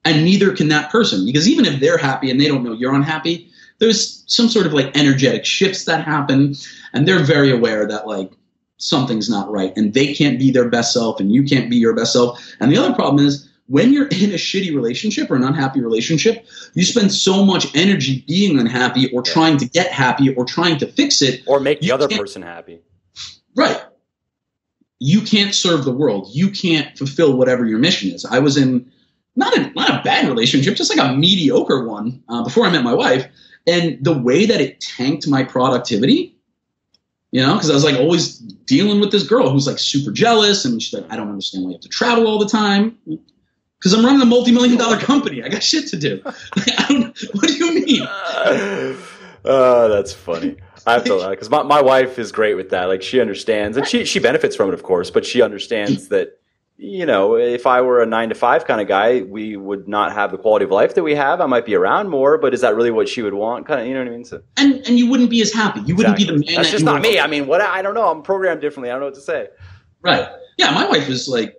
And neither can that person, because even if they're happy and they don't know you're unhappy, there's some sort of like energetic shifts that happen, and they're very aware that like something's not right, and they can't be their best self, and you can't be your best self. And the other problem is when you're in a shitty relationship or an unhappy relationship, you spend so much energy being unhappy or trying to get happy or trying to fix it. Or make the other person happy. Right. You can't serve the world. You can't fulfill whatever your mission is. I was in not a bad relationship, just like a mediocre one before I met my wife. And the way that it tanked my productivity, you know, because I was like always dealing with this girl who's like super jealous. And she's like, I don't understand why you have to travel all the time. Because I'm running a multi-million-dollar company. I got shit to do. What do you mean? That's funny. I have to, because my wife is great with that. Like, she understands, and she benefits from it, of course. But she understands that, you know, if I were a 9-to-5 kind of guy, we would not have the quality of life that we have. I might be around more, but is that really what she would want? Kind of, you know what I mean? So, and you wouldn't be as happy. You wouldn't be the man. That's just not me. I mean, I don't know. I'm programmed differently. I don't know what to say. Right. Yeah. My wife is like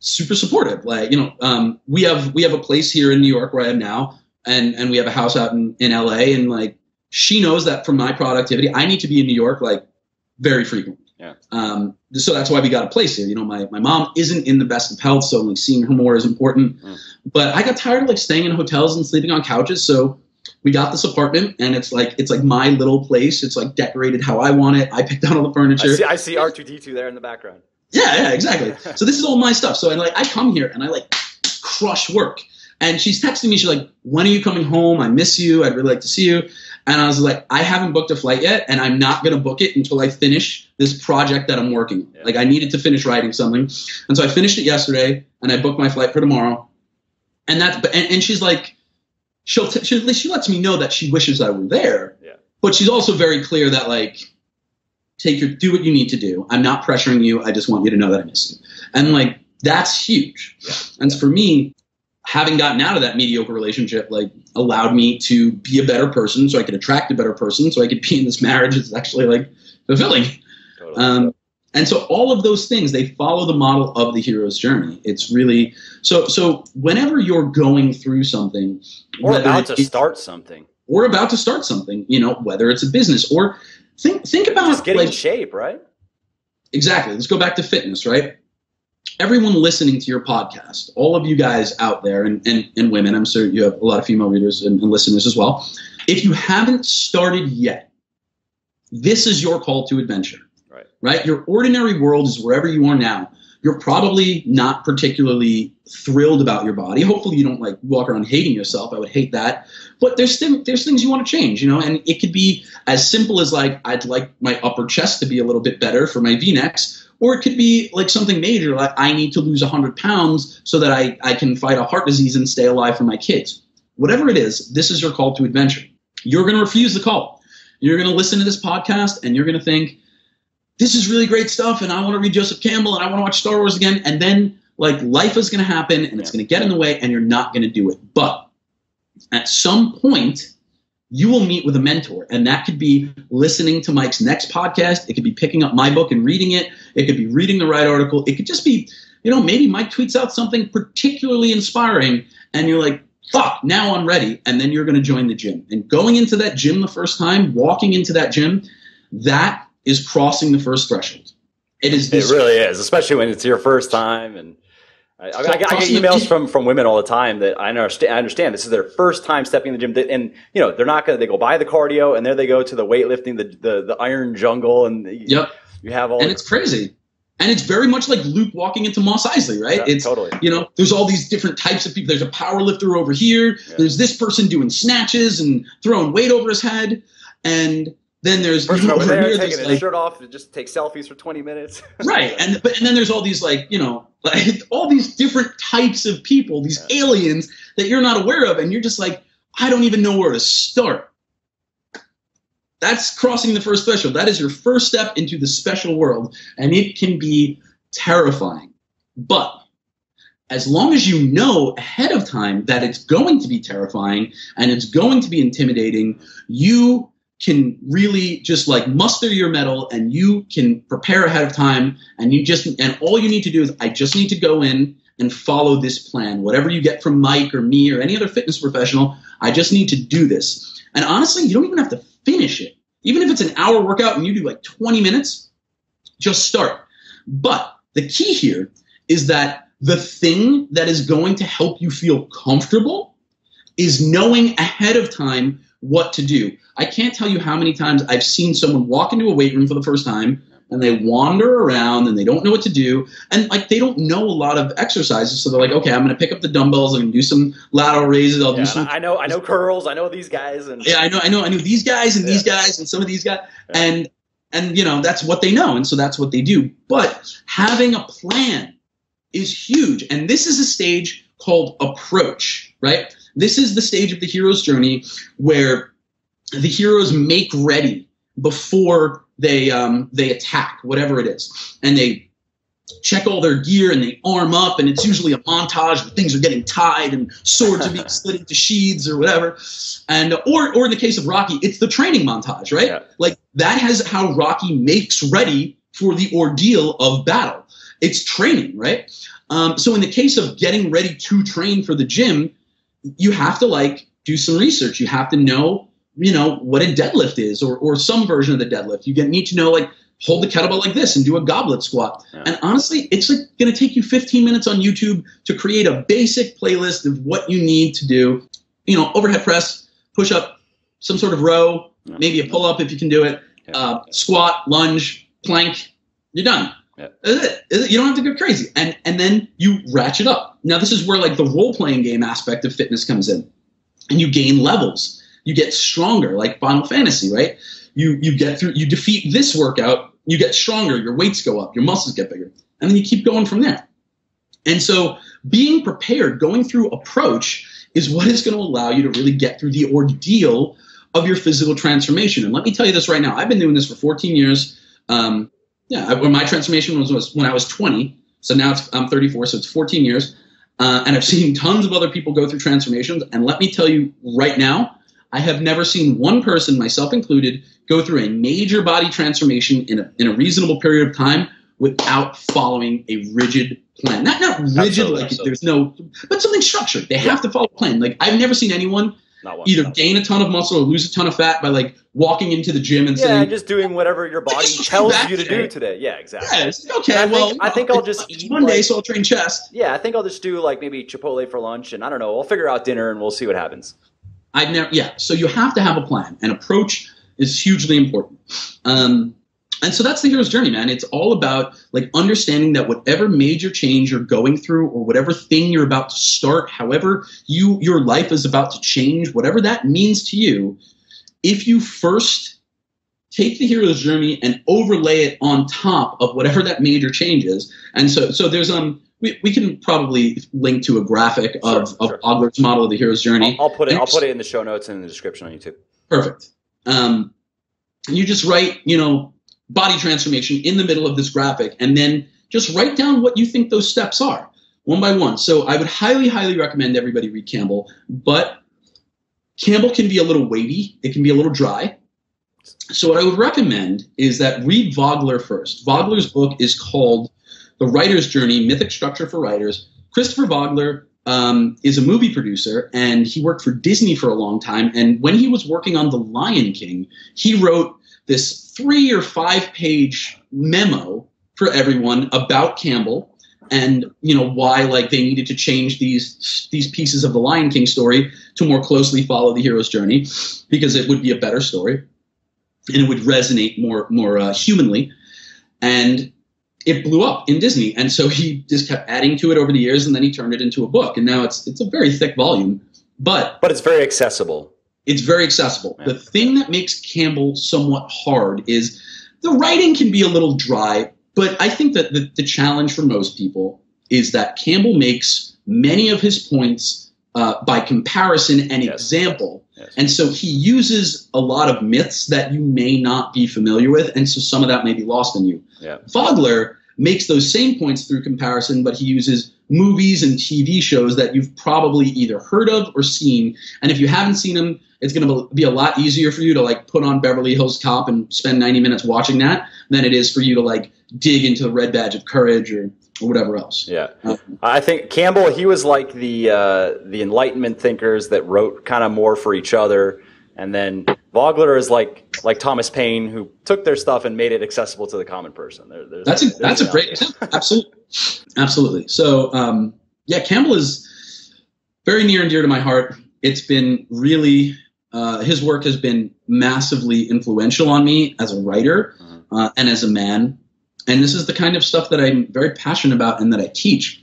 super supportive. Like, you know, we have a place here in New York where I am now, and we have a house out in LA, and like she knows that for my productivity, I need to be in New York like very frequently. Yeah. So that's why we got a place here. You know, my mom isn't in the best of health, so like seeing her more is important. Mm. But I got tired of like staying in hotels and sleeping on couches, so we got this apartment, and it's like my little place. It's like decorated how I want it. I picked out all the furniture. I see R2-D2 there in the background. Yeah, exactly. So this is all my stuff. So and like I come here and I like crush work. And she's texting me. She's like, when are you coming home? I miss you. I'd really like to see you. And I was like, I haven't booked a flight yet, and I'm not going to book it until I finish this project that I'm working on. Like, I needed to finish writing something. And so I finished it yesterday, and I booked my flight for tomorrow. And she's like, she lets me know that she wishes I were there. Yeah. But she's also very clear that, like, do what you need to do. I'm not pressuring you. I just want you to know that I miss you. And, like, that's huge. Yeah. And for me, having gotten out of that mediocre relationship, like, allowed me to be a better person so I could attract a better person so I could be in this marriage that's actually, like, fulfilling. Totally. And so all of those things, they follow the model of the hero's journey. It's really so whenever you're going through something, or about to start something, you know, whether it's a business or think about just getting in shape, right? Exactly. Let's go back to fitness, right? Everyone listening to your podcast, all of you guys out there and women, I'm sure you have a lot of female readers and listeners as well. If you haven't started yet, this is your call to adventure. Right? Your ordinary world is wherever you are now. You're probably not particularly thrilled about your body. Hopefully you don't, like, walk around hating yourself. I would hate that. But there's things you want to change, you know, and it could be as simple as, like, I'd like my upper chest to be a little bit better for my V-necks, or it could be like something major, like I need to lose 100 pounds so that I can fight a heart disease and stay alive for my kids. Whatever it is, this is your call to adventure. You're going to refuse the call. You're going to listen to this podcast and you're going to think, this is really great stuff, and I want to read Joseph Campbell, and I want to watch Star Wars again, and then, like, life is going to happen, and it's going to get in the way, and you're not going to do it. But at some point, you will meet with a mentor, and that could be listening to Mike's next podcast. It could be picking up my book and reading it. It could be reading the right article. It could just be, you know, maybe Mike tweets out something particularly inspiring, and you're like, fuck, now I'm ready, and then you're going to join the gym. And going into that gym the first time, walking into that gym, that is crossing the first threshold. It really is, especially when it's your first time. And I get emails from women all the time that I understand this is their first time stepping in the gym, and you know they go buy the cardio and there they go to the weightlifting, the iron jungle, and you have all. And it's crazy, and it's very much like Luke walking into Mos Eisley, right? Yeah, it's totally. You know, there's all these different types of people. There's a power lifter over here. Yeah. There's this person doing snatches and throwing weight over his head, and then there's person over there taking his shirt off and just take selfies for 20 minutes. Right. And then there's all these, like, you know, like all these different types of people, these aliens that you're not aware of. And you're just like, I don't even know where to start. That's crossing the first threshold. That is your first step into the special world. And it can be terrifying. But as long as you know ahead of time that it's going to be terrifying and it's going to be intimidating, you can really just, like, muster your mettle, and you can prepare ahead of time, and all you need to do is, I just need to go in and follow this plan. Whatever you get from Mike or me or any other fitness professional, I just need to do this. And honestly, you don't even have to finish it. Even if it's an hour workout and you do like 20 minutes, just start. But the key here is that the thing that is going to help you feel comfortable is knowing ahead of time what to do. I can't tell you how many times I've seen someone walk into a weight room for the first time and they wander around and they don't know what to do, and, like, they don't know a lot of exercises, so they're like, okay, I'm going to pick up the dumbbells, I'm going to do some lateral raises, I'll do some. I know curls, I know these guys, and I know these guys and these guys and some of these guys, and you know, that's what they know, and so that's what they do. But having a plan is huge, and this is a stage called approach, right? This is the stage of the hero's journey where the heroes make ready before they attack, whatever it is. And they check all their gear and they arm up, and it's usually a montage where things are getting tied and swords are being split into sheaths or whatever. And or in the case of Rocky, it's the training montage, right? Yeah. Like, that has how Rocky makes ready for the ordeal of battle. It's training, right? So in the case of getting ready to train for the gym, you have to, like, do some research. You have to know, you know, what a deadlift is, or some version of the deadlift. You need to know, like, hold the kettlebell like this and do a goblet squat. Yeah. And honestly, it's, like, going to take you 15 minutes on YouTube to create a basic playlist of what you need to do. You know, overhead press, push up, some sort of row, maybe a pull up if you can do it, squat, lunge, plank. You're done. Yeah. You don't have to go crazy. And then you ratchet up. Now, this is where like the role-playing game aspect of fitness comes in. And you gain levels. You get stronger, like Final Fantasy, right? You get through, you defeat this workout, you get stronger, your weights go up, your muscles get bigger. And then you keep going from there. And so being prepared, going through approach is what is going to allow you to really get through the ordeal of your physical transformation. And let me tell you this right now. I've been doing this for 14 years. When my transformation was when I was 20. So now I'm 34, so it's 14 years. And I've seen tons of other people go through transformations. And let me tell you right now, I have never seen one person, myself included, go through a major body transformation in a reasonable period of time without following a rigid plan. Not rigid, there's no, but something structured. They have to follow a plan. Like I've never seen anyone either gain a ton of muscle or lose a ton of fat by like walking into the gym and saying, just doing whatever your body tells you to do today. Yeah, exactly. Yeah, it's okay. I think I'll just eat Monday, so I'll train chest. Yeah, I think I'll just do like maybe Chipotle for lunch, and I don't know. I'll figure out dinner, and we'll see what happens. So you have to have a plan. An approach is hugely important. And so that's the hero's journey, man. It's all about like understanding that whatever major change you're going through or whatever thing you're about to start, however your life is about to change, whatever that means to you, if you first take the hero's journey and overlay it on top of whatever that major change is. And so there's we can probably link to a graphic of Ogler's model of the hero's journey. I'll put it in the show notes and in the description on YouTube. Perfect. You just write, body transformation in the middle of this graphic, and then just write down what you think those steps are, one by one. So I would highly, highly recommend everybody read Campbell, but Campbell can be a little weighty. It can be a little dry. So what I would recommend is that read Vogler first. Vogler's book is called The Writer's Journey, Mythic Structure for Writers. Christopher Vogler is a movie producer, and he worked for Disney for a long time. And when he was working on The Lion King, he wrote this 3 or 5 page memo for everyone about Campbell and why like they needed to change these pieces of the Lion King story to more closely follow the hero's journey, because it would be a better story and it would resonate more humanly. And it blew up in Disney, and so he just kept adding to it over the years, and then he turned it into a book, and now it's a very thick volume, but it's very accessible. It's very accessible. Yeah. The thing that makes Campbell somewhat hard is the writing can be a little dry, but I think that the challenge for most people is that Campbell makes many of his points by comparison and example. Yes. And so he uses a lot of myths that you may not be familiar with, and so some of that may be lost on you. Yeah. Vogler makes those same points through comparison, but he uses movies and TV shows that you've probably either heard of or seen. And if you haven't seen them, it's going to be a lot easier for you to like put on Beverly Hills Cop and spend 90 minutes watching that than it is for you to like dig into the Red Badge of Courage or whatever else. Yeah. I think Campbell, he was like the Enlightenment thinkers that wrote kind of more for each other. And then Vogler is like Thomas Paine, who took their stuff and made it accessible to the common person. That's a great example. Absolutely. So, Campbell is very near and dear to my heart. It's been really, his work has been massively influential on me as a writer and as a man. And this is the kind of stuff that I'm very passionate about and that I teach,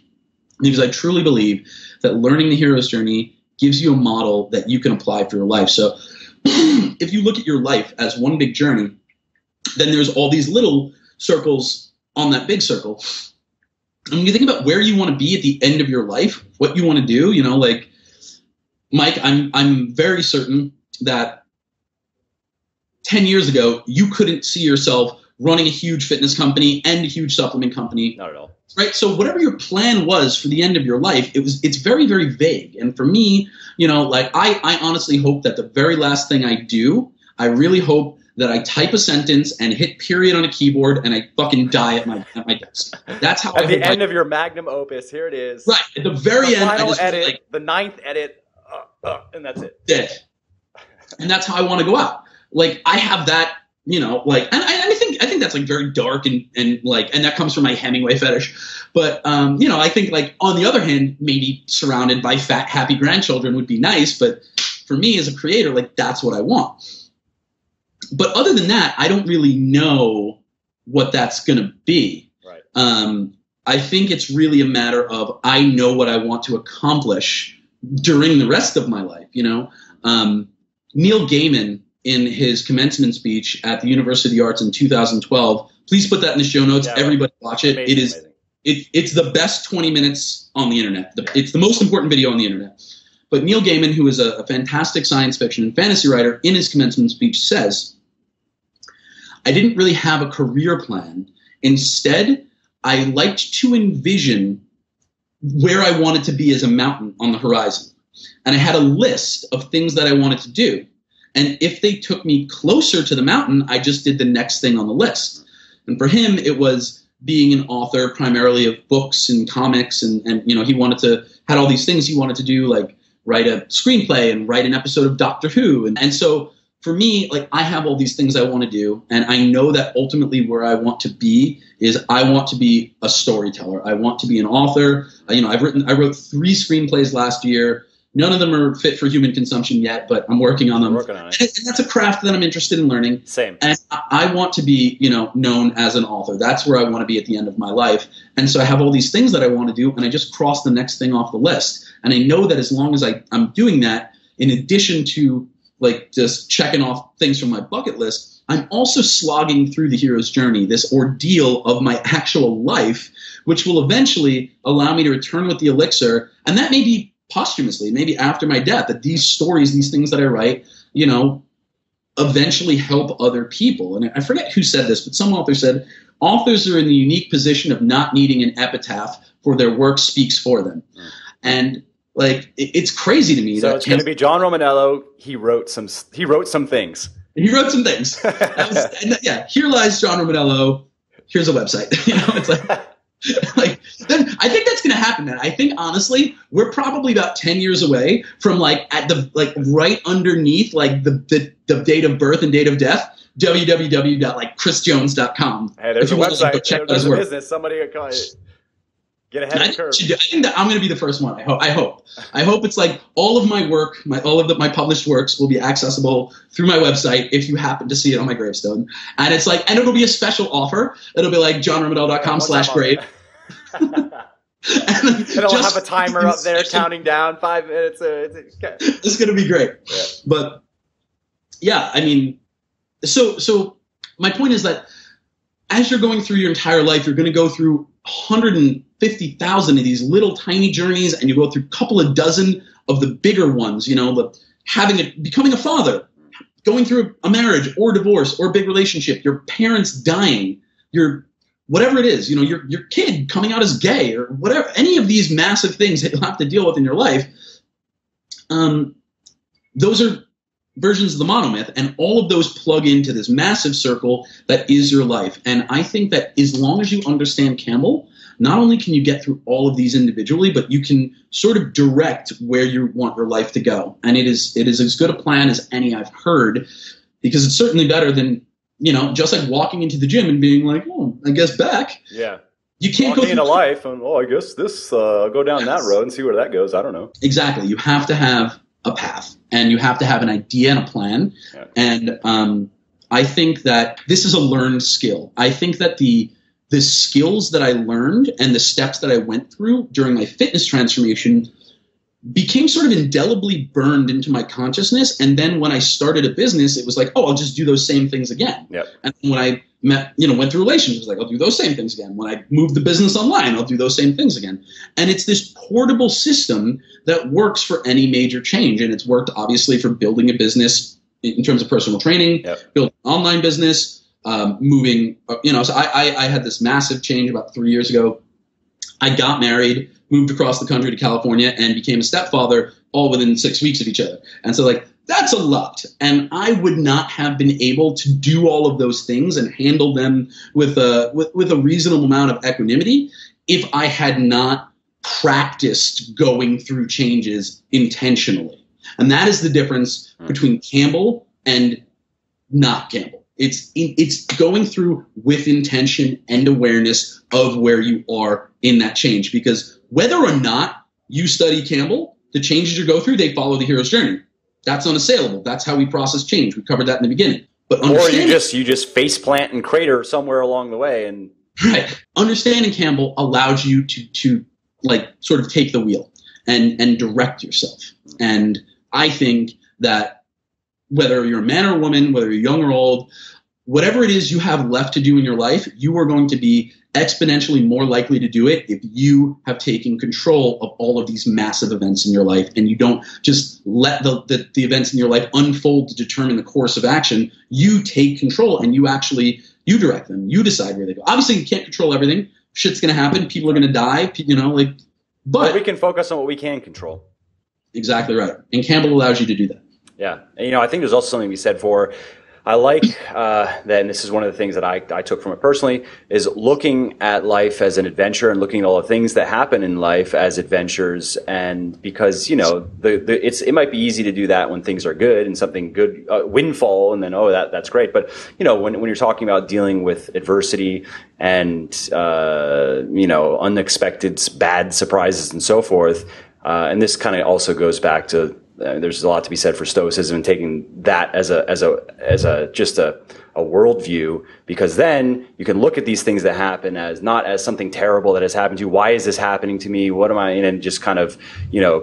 because I truly believe that learning the hero's journey gives you a model that you can apply for your life. So if you look at your life as one big journey, then there's all these little circles on that big circle. And when you think about where you want to be at the end of your life, what you want to do, like Mike, I'm very certain that 10 years ago, you couldn't see yourself running a huge fitness company and a huge supplement company. Not at all. Right. So whatever your plan was for the end of your life, it's very, very vague. And for me, I honestly hope that the very last thing I do, I really hope that I type a sentence and hit period on a keyboard and I fucking die at my desk. That's how at the end of your magnum opus, here it is. Right. At the very end, final edit, the 9th edit, and that's it. Dead. And that's how I want to go out. Like I have that, and I think that's like very dark and that comes from my Hemingway fetish. But, I think like on the other hand, maybe surrounded by fat, happy grandchildren would be nice. But for me as a creator, like that's what I want. But other than that, I don't really know what that's going to be. Right. I think it's really a matter of I know what I want to accomplish during the rest of my life. Neil Gaiman, in his commencement speech at the University of the Arts in 2012, please put that in the show notes. Yeah, everybody watch it. Amazing, it's the best 20 minutes on the internet. It's the most important video on the internet. But Neil Gaiman, who is a fantastic science fiction and fantasy writer, in his commencement speech says, I didn't really have a career plan. Instead, I liked to envision where I wanted to be as a mountain on the horizon. And I had a list of things that I wanted to do. And if they took me closer to the mountain, I just did the next thing on the list. And for him, it was being an author primarily of books and comics. And he had all these things he wanted to do, like write a screenplay and write an episode of Doctor Who. And so for me, like, I have all these things I want to do. And I know that ultimately where I want to be is I want to be a storyteller. I want to be an author. I wrote 3 screenplays last year. None of them are fit for human consumption yet, but I'm working on them. Working on it. And that's a craft that I'm interested in learning. Same. And I want to be, known as an author. That's where I want to be at the end of my life. And so I have all these things that I want to do, and I just cross the next thing off the list. And I know that as long as I'm doing that, in addition to like just checking off things from my bucket list, I'm also slogging through the hero's journey, this ordeal of my actual life, which will eventually allow me to return with the elixir. And that may be posthumously, maybe after my death, that these stories, these things that I write, eventually help other people. And I forget who said this, but some author said, authors are in the unique position of not needing an epitaph, for their work speaks for them. And like, it's crazy to me. So it's going to be John Romaniello. He wrote some things. He wrote some things. Here lies John Romaniello. Here's a website. It's like then I think that's going to happen. Then I think honestly, we're probably about 10 years away from right underneath the date of birth and date of death, www.chrisjones.com. Hey, there's a website. There's a business. Somebody will call you. Get ahead of the curve. I think that I'm going to be the first one. I hope it's like all of my work, my published works will be accessible through my website if you happen to see it on my gravestone. And it's like, and it'll be a special offer. It'll be like johnromanello.com/grave. It'll have a timer up there counting down 5 minutes. It's going to be great. Yeah. But yeah, I mean, so my point is that as you're going through your entire life, you're going to go through 150,000 of these little tiny journeys, and you go through a couple of dozen of the bigger ones, becoming a father, going through a marriage or divorce or a big relationship, your parents dying, whatever it is, your kid coming out as gay or whatever, any of these massive things that you'll have to deal with in your life. Those are versions of the monomyth, and all of those plug into this massive circle that is your life. And I think that as long as you understand Campbell, not only can you get through all of these individually, but you can sort of direct where you want your life to go. And it is as good a plan as any I've heard, because it's certainly better than, just like walking into the gym and being like, oh, I guess back. Yeah. You can't walking into life and, I guess this, go down that road and see where that goes. I don't know. Exactly. You have to have a path, and you have to have an idea and a plan. Yeah. And I think that this is a learned skill. I think that the skills that I learned and the steps that I went through during my fitness transformation became sort of indelibly burned into my consciousness. And then when I started a business, it was like, I'll just do those same things again. Yep. And when I went through relationships, it was like, I'll do those same things again. When I moved the business online, I'll do those same things again. And it's this portable system that works for any major change. And it's worked obviously for building a business in terms of personal training, building an online business, moving, so I had this massive change about 3 years ago. I got married, moved across the country to California, and became a stepfather all within 6 weeks of each other. And so that's a lot. And I would not have been able to do all of those things and handle them with a reasonable amount of equanimity if I had not practiced going through changes intentionally. And that is the difference between Campbell and not Campbell. It's going through with intention and awareness of where you are in that change. Because whether or not you study Campbell, the changes you go through, they follow the hero's journey. That's unassailable. That's how we process change. We covered that in the beginning. But or you just face plant and crater somewhere along the way, and Right. Understanding Campbell allows you to like sort of take the wheel and direct yourself. And I think that whether you're a man or a woman, whether you're young or old, whatever it is you have left to do in your life, you are going to be exponentially more likely to do it if you have taken control of all of these massive events in your life, and you don't just let the events in your life unfold to determine the course of action. You take control and you direct them. You decide where they go. Obviously, you can't control everything. Shit's going to happen. People are going to die, but we can focus on what we can control. Exactly right. And Campbell allows you to do that. Yeah. And, I think there's also something to be said for, I like that, and this is one of the things that I took from it personally, is looking at life as an adventure and looking at all the things that happen in life as adventures. And because, it might be easy to do that when things are good and something good, windfall, and then, that's great. But, when you're talking about dealing with adversity and, unexpected bad surprises and so forth, and this kind of also goes back to, there's a lot to be said for stoicism and taking that as a worldview, because then you can look at these things that happen as not as something terrible that has happened to you. Why is this happening to me? What am I in? And just kind of,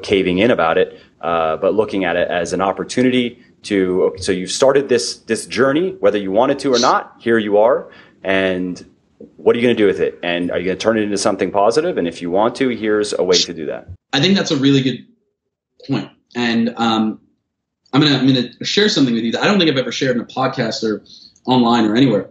caving in about it. But looking at it as an opportunity so you've started this journey, whether you wanted to or not, here you are. And what are you going to do with it? And are you going to turn it into something positive? And if you want to, here's a way to do that. I think that's a really good point. And I'm gonna share something with you that I don't think I've ever shared in a podcast or online or anywhere.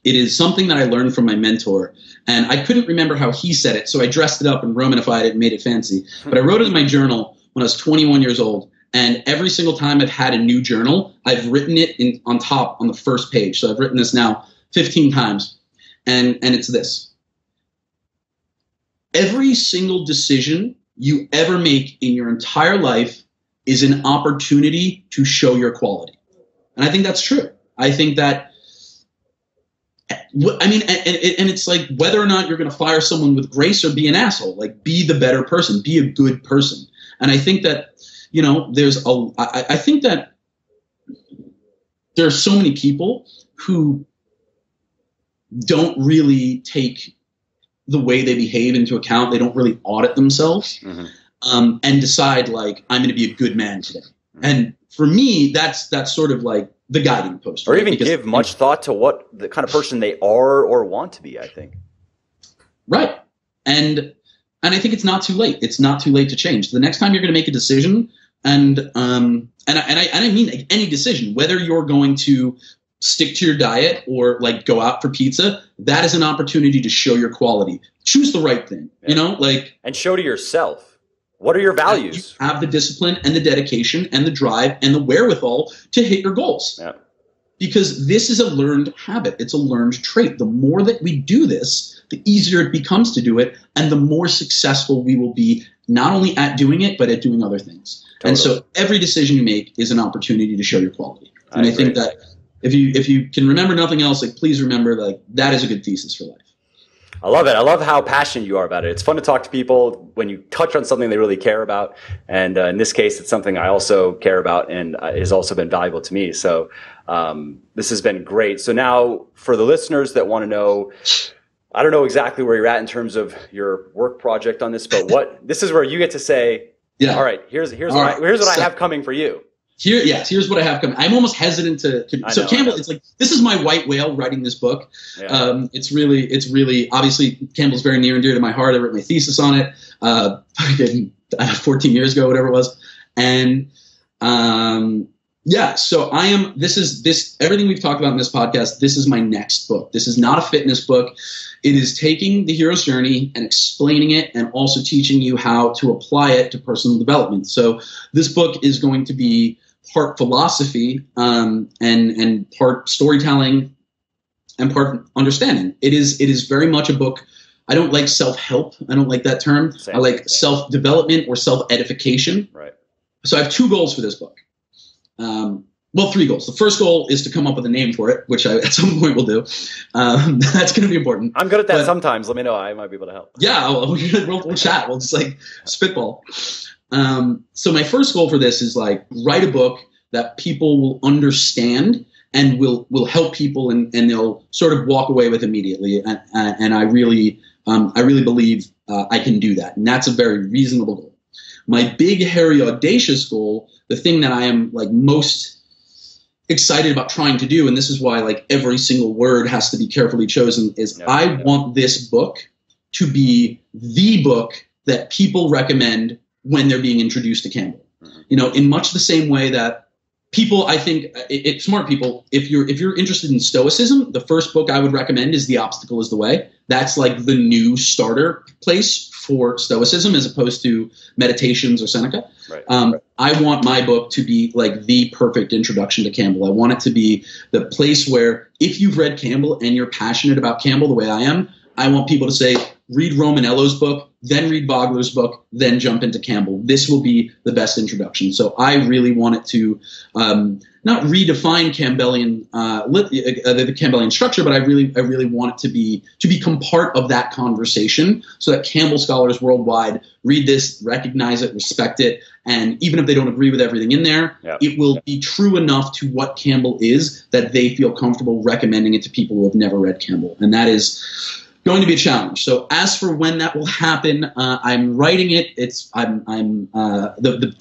It is something that I learned from my mentor, and I couldn't remember how he said it, so I dressed it up and Romanified it and made it fancy. But I wrote it in my journal when I was 21 years old, and every single time I've had a new journal, I've written it on top on the first page. So I've written this now 15 times, and it's this: every single decision you ever make in your entire life is an opportunity to show your quality. And I think that's true. I think that, and it's like whether or not you're going to fire someone with grace or be an asshole, like be the better person, be a good person. And I think that, I think that there are so many people who don't really take the way they behave into account. They don't really audit themselves, and decide like, I'm going to be a good man today. And for me, that's sort of like the guiding post. Or even give much thought to what the kind of person they are or want to be, I think. Right. And I think it's not too late. It's not too late to change. The next time you're going to make a decision, and I mean like any decision, whether you're going to stick to your diet or like go out for pizza, that is an opportunity to show your quality. Choose the right thing, and show to yourself. What are your values? You have the discipline and the dedication and the drive and the wherewithal to hit your goals. Yeah. Because this is a learned habit. It's a learned trait. The more that we do this, the easier it becomes to do it, and the more successful we will be, not only at doing it, but at doing other things. Totally. And so every decision you make is an opportunity to show your quality. And I think that if you can remember nothing else, like please remember like that is a good thesis for life. I love it. I love how passionate you are about it. It's fun to talk to people when you touch on something they really care about. And in this case, it's something I also care about and has also been valuable to me. So this has been great. So now for the listeners that want to know, I don't know exactly where you're at in terms of your work project on this, but this is where you get to say, all right, here's what I have coming for you. Here's what I have coming. I'm almost hesitant to Campbell, it's like, this is my white whale writing this book. Yeah. It's really, obviously Campbell's very near and dear to my heart. I wrote my thesis on it, 14 years ago, whatever it was. And, so everything we've talked about in this podcast, this is my next book. This is not a fitness book. It is taking the hero's journey and explaining it and also teaching you how to apply it to personal development. So this book is going to be part philosophy and part storytelling and part understanding. It is very much a book. I don't like self-help. I don't like that term. I like self-development or self-edification. Right. So I have two goals for this book. Three goals. The first goal is to come up with a name for it, which I at some point will do. That's going to be important. I'm good at that sometimes. Let me know. I might be able to help. Yeah, we'll chat. We'll just like spitball. So my first goal for this is like write a book that people will understand and will help people, and they'll sort of walk away with immediately. And I really believe I can do that, and that's a very reasonable goal. My big, hairy, audacious goal, the thing that I am like most excited about trying to do, and this is why like every single word has to be carefully chosen, is I want this book to be the book that people recommend when they're being introduced to Campbell. You know, in much the same way that people, I think, smart people, if you're interested in Stoicism, the first book I would recommend is The Obstacle is the Way. That's like the new starter place for Stoicism as opposed to Meditations or Seneca. Right. I want my book to be like the perfect introduction to Campbell. I want it to be the place where if you've read Campbell and you're passionate about Campbell the way I am, I want people to say, read Romaniello's book, then read Vogler's book, then jump into Campbell. This will be the best introduction. So I really want it to not redefine Campbellian the Campbellian structure, but I really want it to become part of that conversation, so that Campbell scholars worldwide read this, recognize it, respect it, and even if they don't agree with everything in there, it will be true enough to what Campbell is that they feel comfortable recommending it to people who have never read Campbell, and that is going to be a challenge. So as for when that will happen, I'm writing it. The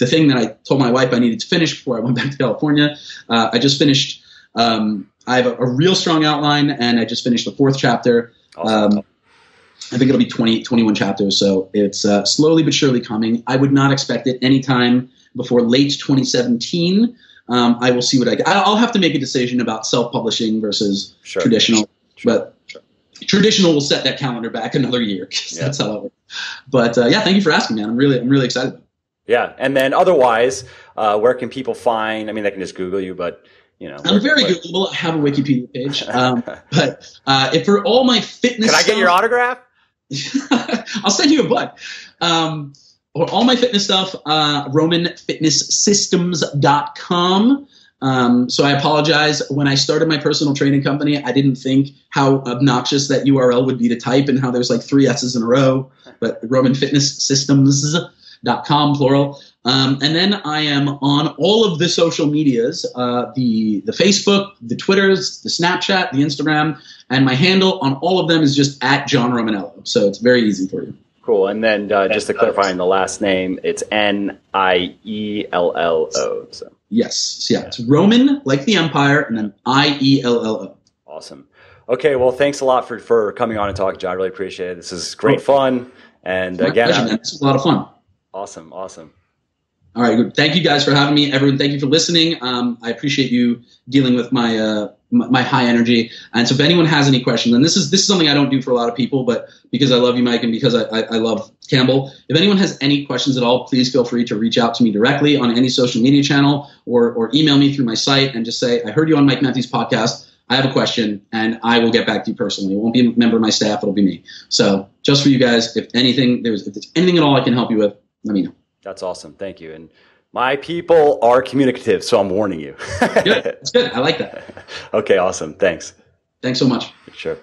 thing that I told my wife I needed to finish before I went back to California. I just finished. I have a real strong outline, and I just finished the 4th chapter. Awesome. I think it'll be 21 chapters. So it's slowly but surely coming. I would not expect it anytime before late 2017. I will see what I'll have to make a decision about self-publishing versus traditional, but. Traditional will set that calendar back another year. That's how it works. But thank you for asking, man. I'm really excited. Yeah, and then otherwise, where can people find? I mean, they can just Google you, but you know, I'm very Googleable. I have a Wikipedia page. But if for all my fitness, can I get your autograph? I'll send you a book. For all my fitness stuff, RomanFitnessSystems.com. So I apologize. When I started my personal training company, I didn't think how obnoxious that URL would be to type and how there's like 3 S's in a row, but RomanFitnessSystems.com, plural. And then I am on all of the social medias, the Facebook, the Twitters, the Snapchat, the Instagram, and my handle on all of them is just at John Romaniello. So it's very easy for you. Cool. And then just to clarify in the last name, it's Niello. So. Yes. Yeah. It's Roman, like the empire, and then Iello. Awesome. Okay. Well, thanks a lot for coming on and talking, John. I really appreciate it. This is great fun. And again, it's a lot of fun. Awesome. All right. Good. Thank you guys for having me. Everyone, thank you for listening. I appreciate you dealing with my my high energy. And so if anyone has any questions, and this is something I don't do for a lot of people, but because I love you, Mike, and because I love Campbell, if anyone has any questions at all, please feel free to reach out to me directly on any social media channel or email me through my site and just say, I heard you on Mike Matthews' podcast. I have a question, and I will get back to you personally. It won't be a member of my staff. It'll be me. So just for you guys, if there's anything at all I can help you with, let me know. That's awesome. Thank you. And my people are communicative, so I'm warning you. Good. That's good. I like that. Okay, awesome. Thanks. Thanks so much. Sure.